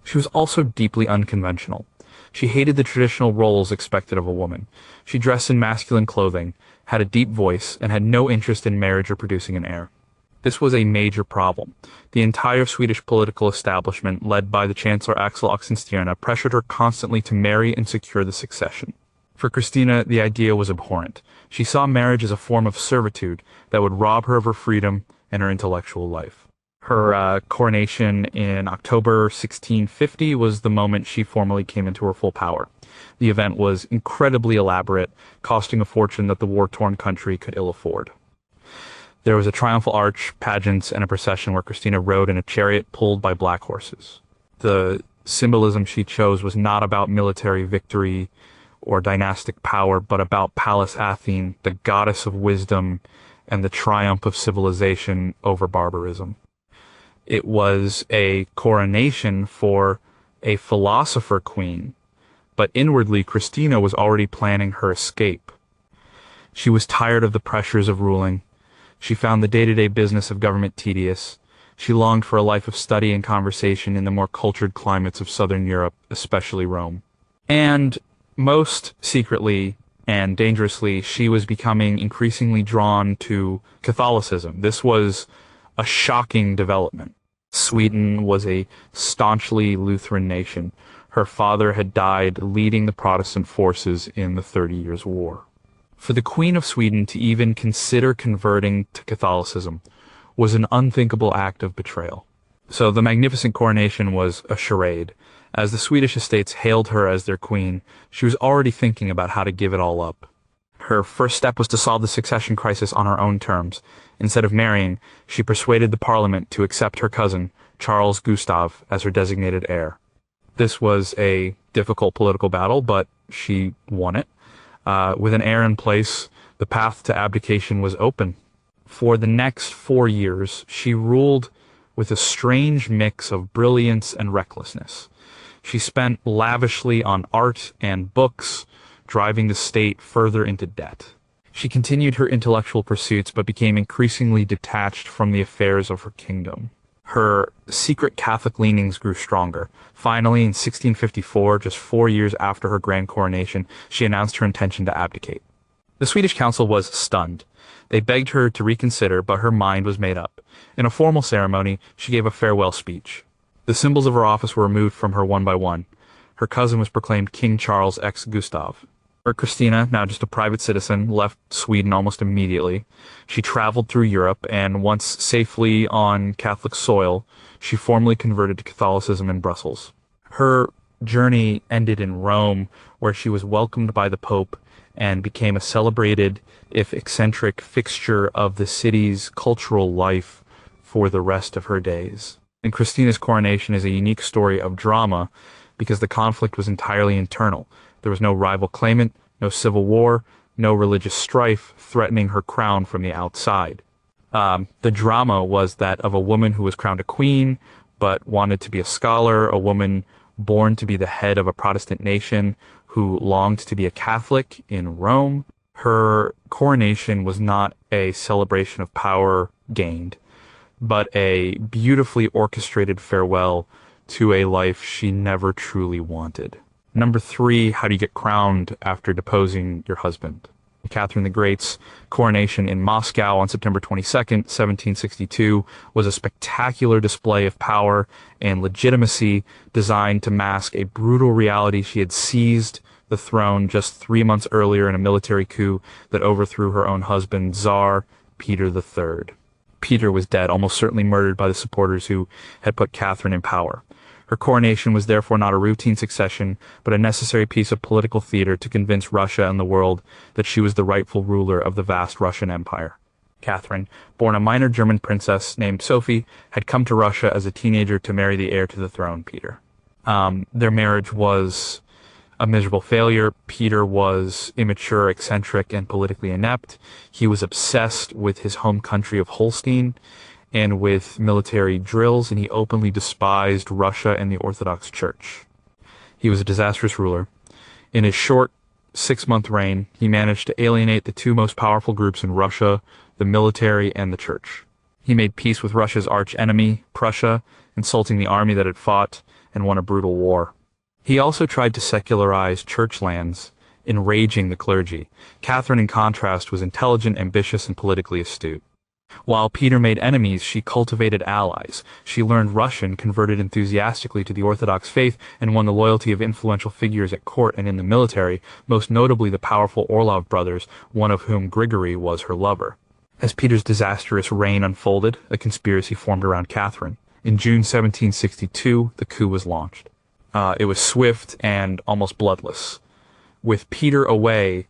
She was also deeply unconventional. She hated the traditional roles expected of a woman. She dressed in masculine clothing, had a deep voice, and had no interest in marriage or producing an heir. This was a major problem. The entire Swedish political establishment, led by the Chancellor Axel Oxenstierna, pressured her constantly to marry and secure the succession. For Christina, the idea was abhorrent. She saw marriage as a form of servitude that would rob her of her freedom and her intellectual life. Her coronation in October 1650 was the moment she formally came into her full power. The event was incredibly elaborate, costing a fortune that the war-torn country could ill afford. There was a triumphal arch, pageants, and a procession where Christina rode in a chariot pulled by black horses. The symbolism she chose was not about military victory or dynastic power, but about Pallas Athene, the goddess of wisdom and the triumph of civilization over barbarism. It was a coronation for a philosopher queen, but inwardly Christina was already planning her escape. She was tired of the pressures of ruling. She found the day-to-day business of government tedious. She longed for a life of study and conversation in the more cultured climates of southern Europe, especially Rome. And most secretly and dangerously, she was becoming increasingly drawn to Catholicism. This was a shocking development. Sweden was a staunchly Lutheran nation. Her father had died leading the Protestant forces in the 30 Years' War. For the Queen of Sweden to even consider converting to Catholicism was an unthinkable act of betrayal. So the magnificent coronation was a charade. As the Swedish estates hailed her as their queen, she was already thinking about how to give it all up. Her first step was to solve the succession crisis on her own terms. Instead of marrying, she persuaded the parliament to accept her cousin, Charles Gustav, as her designated heir. This was a difficult political battle, but she won it. With an heir in place, the path to abdication was open. For the next 4 years, she ruled with a strange mix of brilliance and recklessness. She spent lavishly on art and books, driving the state further into debt. She continued her intellectual pursuits, but became increasingly detached from the affairs of her kingdom. Her secret Catholic leanings grew stronger. Finally, in 1654, just 4 years after her grand coronation, she announced her intention to abdicate. The Swedish council was stunned. They begged her to reconsider, but her mind was made up. In a formal ceremony, she gave a farewell speech. The symbols of her office were removed from her one by one. Her cousin was proclaimed King Charles X. Gustav. Christina, now just a private citizen, left Sweden almost immediately. She traveled through Europe, and once safely on Catholic soil, she formally converted to Catholicism in Brussels. Her journey ended in Rome, where she was welcomed by the Pope and became a celebrated, if eccentric, fixture of the city's cultural life for the rest of her days. And Christina's coronation is a unique story of drama because the conflict was entirely internal. There was no rival claimant, no civil war, no religious strife threatening her crown from the outside. The drama was that of a woman who was crowned a queen, but wanted to be a scholar, a woman born to be the head of a Protestant nation who longed to be a Catholic in Rome. Her coronation was not a celebration of power gained, but a beautifully orchestrated farewell to a life she never truly wanted. Number 3, how do you get crowned after deposing your husband? Catherine the Great's coronation in Moscow on September 22nd, 1762, was a spectacular display of power and legitimacy designed to mask a brutal reality. She had seized the throne just 3 months earlier in a military coup that overthrew her own husband, Tsar Peter III. Peter was dead, almost certainly murdered by the supporters who had put Catherine in power. Her coronation was therefore not a routine succession, but a necessary piece of political theater to convince Russia and the world that she was the rightful ruler of the vast Russian Empire. Catherine, born a minor German princess named Sophie, had come to Russia as a teenager to marry the heir to the throne, Peter. Their marriage was a miserable failure. Peter was immature, eccentric, and politically inept. He was obsessed with his home country of Holstein and with military drills, and he openly despised Russia and the Orthodox Church. He was a disastrous ruler. In his short 6-month reign, he managed to alienate the 2 most powerful groups in Russia, the military and the church. He made peace with Russia's arch-enemy, Prussia, insulting the army that had fought, and won a brutal war. He also tried to secularize church lands, enraging the clergy. Catherine, in contrast, was intelligent, ambitious, and politically astute. While Peter made enemies, she cultivated allies. She learned Russian, converted enthusiastically to the Orthodox faith, and won the loyalty of influential figures at court and in the military, most notably the powerful Orlov brothers, one of whom, Grigory, was her lover. As Peter's disastrous reign unfolded, a conspiracy formed around Catherine. In June 1762, the coup was launched. It was swift and almost bloodless. With Peter away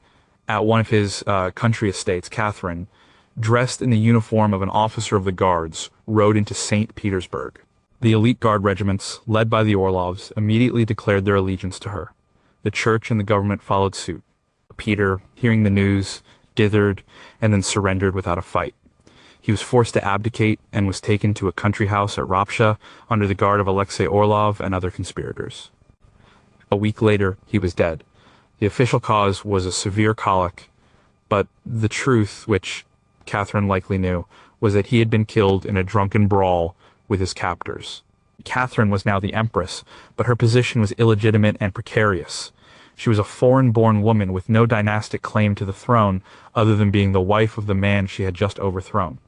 at one of his country estates, Catherine, dressed in the uniform of an officer of the guards, rode into St. Petersburg. The elite guard regiments, led by the Orlovs, immediately declared their allegiance to her. The church and the government followed suit. Peter, hearing the news, dithered and then surrendered without a fight. He was forced to abdicate and was taken to a country house at Rapsha under the guard of Alexei Orlov and other conspirators. A week later, he was dead. The official cause was a severe colic, but the truth, which Catherine likely knew, was that he had been killed in a drunken brawl with his captors. Catherine was now the empress, but her position was illegitimate and precarious. She was a foreign-born woman with no dynastic claim to the throne other than being the wife of the man she had just overthrown.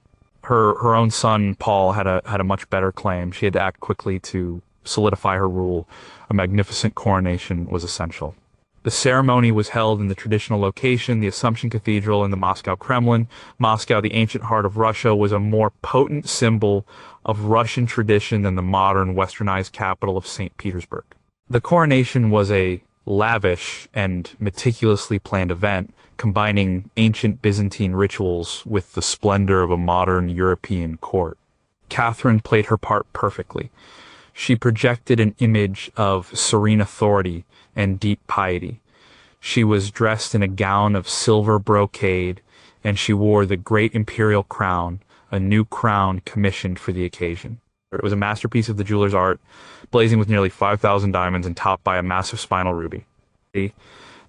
Her own son, Paul, had a much better claim. She had to act quickly to solidify her rule, a magnificent coronation was essential. The ceremony was held in the traditional location, the Assumption Cathedral in the Moscow Kremlin. Moscow, the ancient heart of Russia, was a more potent symbol of Russian tradition than the modern westernized capital of St. Petersburg. The coronation was a lavish and meticulously planned event, combining ancient Byzantine rituals with the splendor of a modern European court. Catherine played her part perfectly. She projected an image of serene authority and deep piety. She was dressed in a gown of silver brocade, and she wore the great imperial crown, a new crown commissioned for the occasion. It was a masterpiece of the jeweler's art, blazing with nearly 5,000 diamonds and topped by a massive spinal ruby. The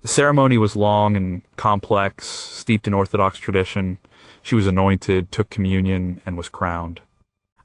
ceremony was long and complex, steeped in Orthodox tradition. She was anointed, took communion, and was crowned.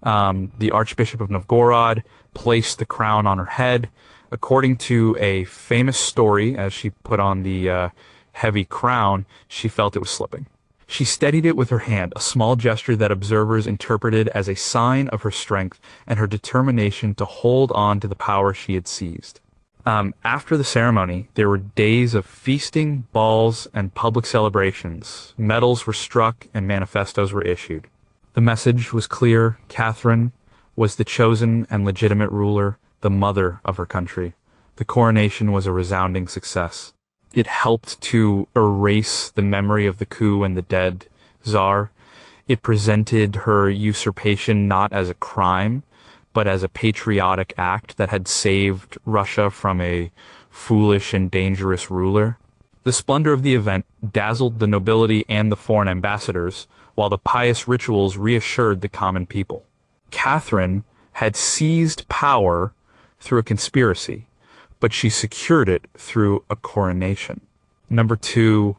The Archbishop of Novgorod placed the crown on her head. According to a famous story, as she put on the heavy crown, she felt it was slipping. She steadied it with her hand, a small gesture that observers interpreted as a sign of her strength and her determination to hold on to the power she had seized. After the ceremony, there were days of feasting, balls, and public celebrations. Medals were struck and manifestos were issued. The message was clear. Catherine was the chosen and legitimate ruler, the mother of her country. The coronation was a resounding success. It helped to erase the memory of the coup and the dead Tsar. It presented her usurpation not as a crime, but as a patriotic act that had saved Russia from a foolish and dangerous ruler. The splendor of the event dazzled the nobility and the foreign ambassadors, while the pious rituals reassured the common people. Catherine had seized power through a conspiracy, but she secured it through a coronation. Number 2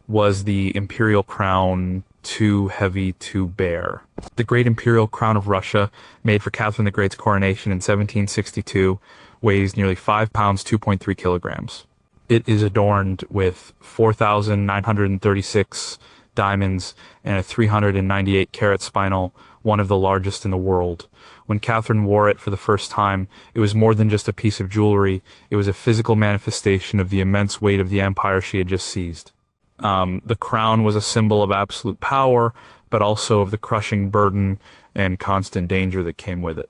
was the imperial crown, too heavy to bear. The great imperial crown of Russia, made for Catherine the Great's coronation in 1762, weighs nearly 5 pounds, 2.3 kilograms. It is adorned with 4,936 diamonds and a 398-carat spinal, one of the largest in the world. When Catherine wore it for the first time, it was more than just a piece of jewelry. It was a physical manifestation of the immense weight of the empire she had just seized. The crown was a symbol of absolute power, but also of the crushing burden and constant danger that came with it.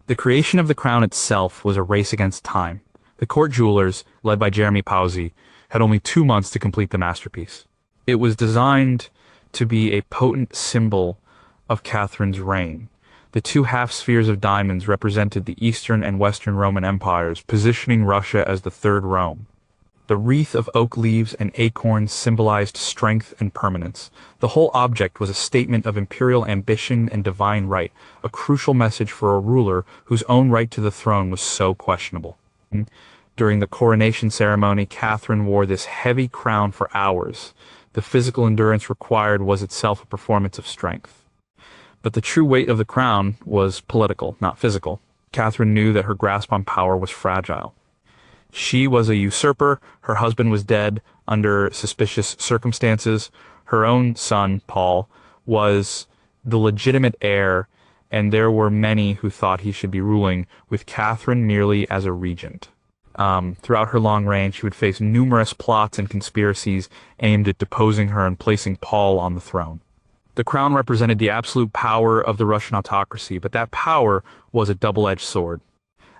The creation of the crown itself was a race against time. The court jewelers, led by Jeremy Pawsey, had only 2 months to complete the masterpiece. It was designed to be a potent symbol of Catherine's reign. The 2 half-spheres of diamonds represented the Eastern and Western Roman empires, positioning Russia as the Third Rome. The wreath of oak leaves and acorns symbolized strength and permanence. The whole object was a statement of imperial ambition and divine right, a crucial message for a ruler whose own right to the throne was so questionable. During the coronation ceremony, Catherine wore this heavy crown for hours. The physical endurance required was itself a performance of strength. But the true weight of the crown was political, not physical. Catherine knew that her grasp on power was fragile. She was a usurper. Her husband was dead under suspicious circumstances. Her own son, Paul, was the legitimate heir, and there were many who thought he should be ruling, with Catherine merely as a regent. Throughout her long reign, she would face numerous plots and conspiracies aimed at deposing her and placing Paul on the throne. The crown represented the absolute power of the Russian autocracy, but that power was a double-edged sword.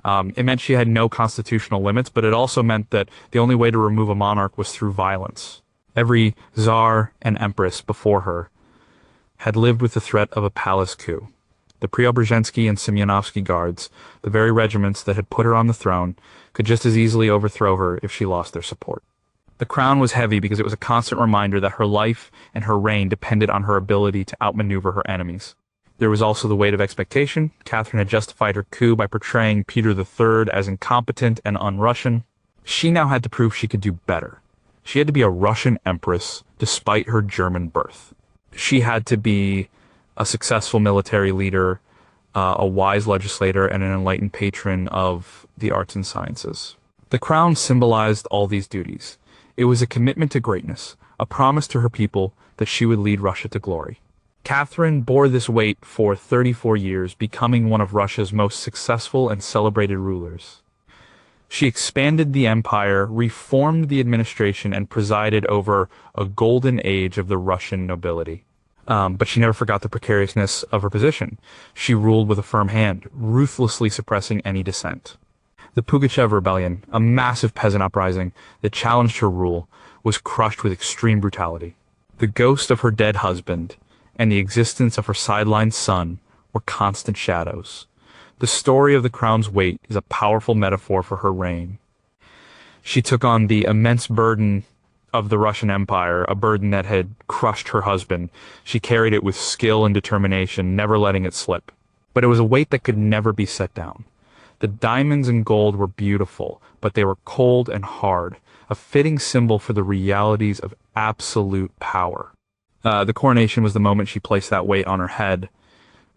It meant she had no constitutional limits, but it also meant that the only way to remove a monarch was through violence. Every Tsar and Empress before her had lived with the threat of a palace coup. The Preobrazhensky and Semyonovsky guards, the very regiments that had put her on the throne, could just as easily overthrow her if she lost their support. The crown was heavy because it was a constant reminder that her life and her reign depended on her ability to outmaneuver her enemies. There was also the weight of expectation. Catherine had justified her coup by portraying Peter III as incompetent and un-Russian. She now had to prove she could do better. She had to be a Russian empress despite her German birth. She had to be a successful military leader, a wise legislator, and an enlightened patron of the arts and sciences. The crown symbolized all these duties. It was a commitment to greatness, a promise to her people that she would lead Russia to glory. Catherine bore this weight for 34 years, becoming one of Russia's most successful and celebrated rulers. She expanded the empire, reformed the administration, and presided over a golden age of the Russian nobility. But she never forgot the precariousness of her position. She ruled with a firm hand, ruthlessly suppressing any dissent. The Pugachev Rebellion, a massive peasant uprising that challenged her rule, was crushed with extreme brutality. The ghost of her dead husband and the existence of her sidelined son were constant shadows. The story of the crown's weight is a powerful metaphor for her reign. She took on the immense burden of the Russian Empire, a burden that had crushed her husband. She carried it with skill and determination, never letting it slip. But it was a weight that could never be set down. The diamonds and gold were beautiful, but they were cold and hard, a fitting symbol for the realities of absolute power. The coronation was the moment she placed that weight on her head,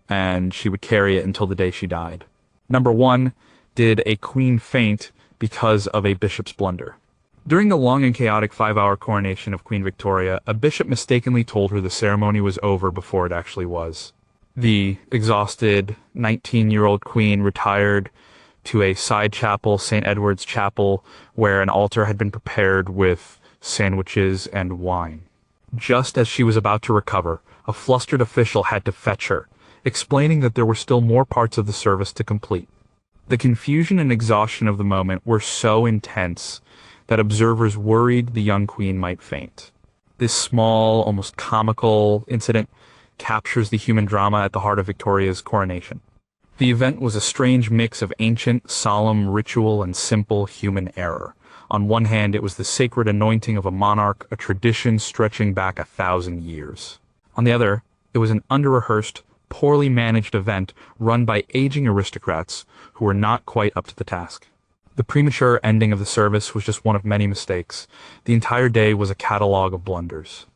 and she would carry it until the day she died. Number 1, did a queen faint because of a bishop's blunder? During the long and chaotic 5-hour coronation of Queen Victoria, a bishop mistakenly told her the ceremony was over before it actually was. The exhausted 19-year-old queen retired to a side chapel, St. Edward's Chapel, where an altar had been prepared with sandwiches and wine. Just as she was about to recover, a flustered official had to fetch her, explaining that there were still more parts of the service to complete. The confusion and exhaustion of the moment were so intense that observers worried the young queen might faint. This small, almost comical incident captures the human drama at the heart of Victoria's coronation. The event was a strange mix of ancient, solemn ritual and simple human error. On one hand, it was the sacred anointing of a monarch, a tradition stretching back 1,000 years. On the other, it was an under-rehearsed, poorly managed event run by aging aristocrats who were not quite up to the task. The premature ending of the service was just one of many mistakes. The entire day was a catalogue of blunders.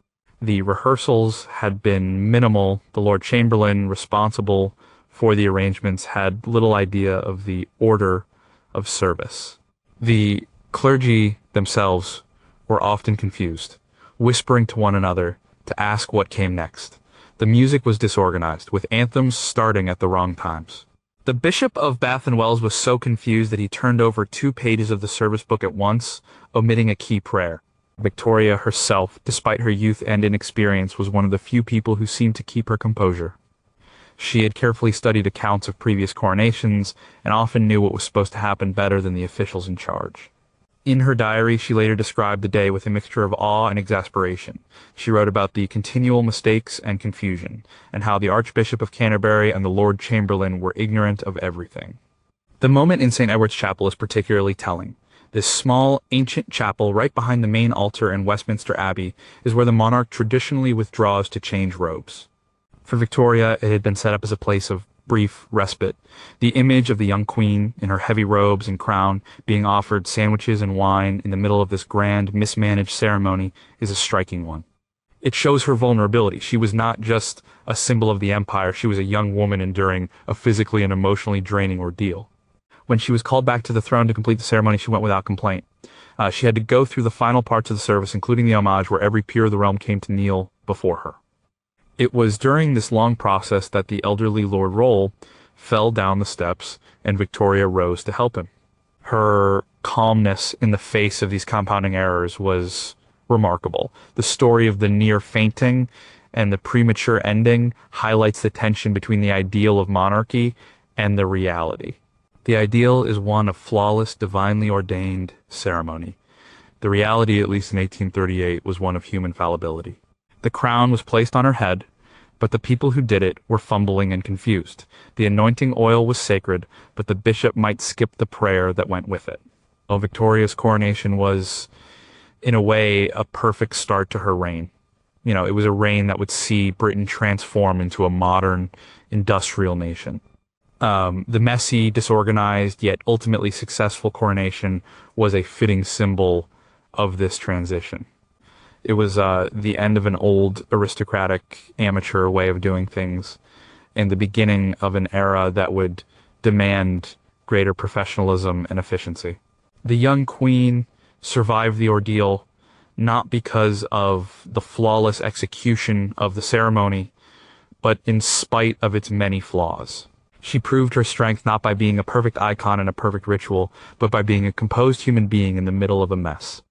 The rehearsals had been minimal. The Lord Chamberlain, responsible for the arrangements, had little idea of the order of service. The clergy themselves were often confused, whispering to one another to ask what came next. The music was disorganized, with anthems starting at the wrong times. The Bishop of Bath and Wells was so confused that he turned over 2 pages of the service book at once, omitting a key prayer. Victoria herself, despite her youth and inexperience, was one of the few people who seemed to keep her composure. She had carefully studied accounts of previous coronations and often knew what was supposed to happen better than the officials in charge. In her diary, she later described the day with a mixture of awe and exasperation. She wrote about the continual mistakes and confusion, and how the Archbishop of Canterbury and the Lord Chamberlain were ignorant of everything. The moment in St. Edward's Chapel is particularly telling. This small, ancient chapel right behind the main altar in Westminster Abbey is where the monarch traditionally withdraws to change robes. For Victoria, it had been set up as a place of brief respite. The image of the young queen in her heavy robes and crown being offered sandwiches and wine in the middle of this grand, mismanaged ceremony is a striking one. It shows her vulnerability. She was not just a symbol of the empire, she was a young woman enduring a physically and emotionally draining ordeal. When she was called back to the throne to complete the ceremony, she went without complaint. She had to go through the final parts of the service, including the homage, where every peer of the realm came to kneel before her. It was during this long process that the elderly Lord Rolle fell down the steps and Victoria rose to help him. Her calmness in the face of these compounding errors was remarkable. The story of the near fainting and the premature ending highlights the tension between the ideal of monarchy and the reality. The ideal is one of flawless, divinely ordained ceremony. The reality, at least in 1838, was one of human fallibility. The crown was placed on her head, but the people who did it were fumbling and confused. The anointing oil was sacred, but the bishop might skip the prayer that went with it. Well, Victoria's coronation was, in a way, a perfect start to her reign. You know, it was a reign that would see Britain transform into a modern, industrial nation. The messy, disorganized, yet ultimately successful coronation was a fitting symbol of this transition. It was the end of an old aristocratic amateur way of doing things and the beginning of an era that would demand greater professionalism and efficiency. The young queen survived the ordeal not because of the flawless execution of the ceremony, but in spite of its many flaws. She proved her strength not by being a perfect icon in a perfect ritual, but by being a composed human being in the middle of a mess.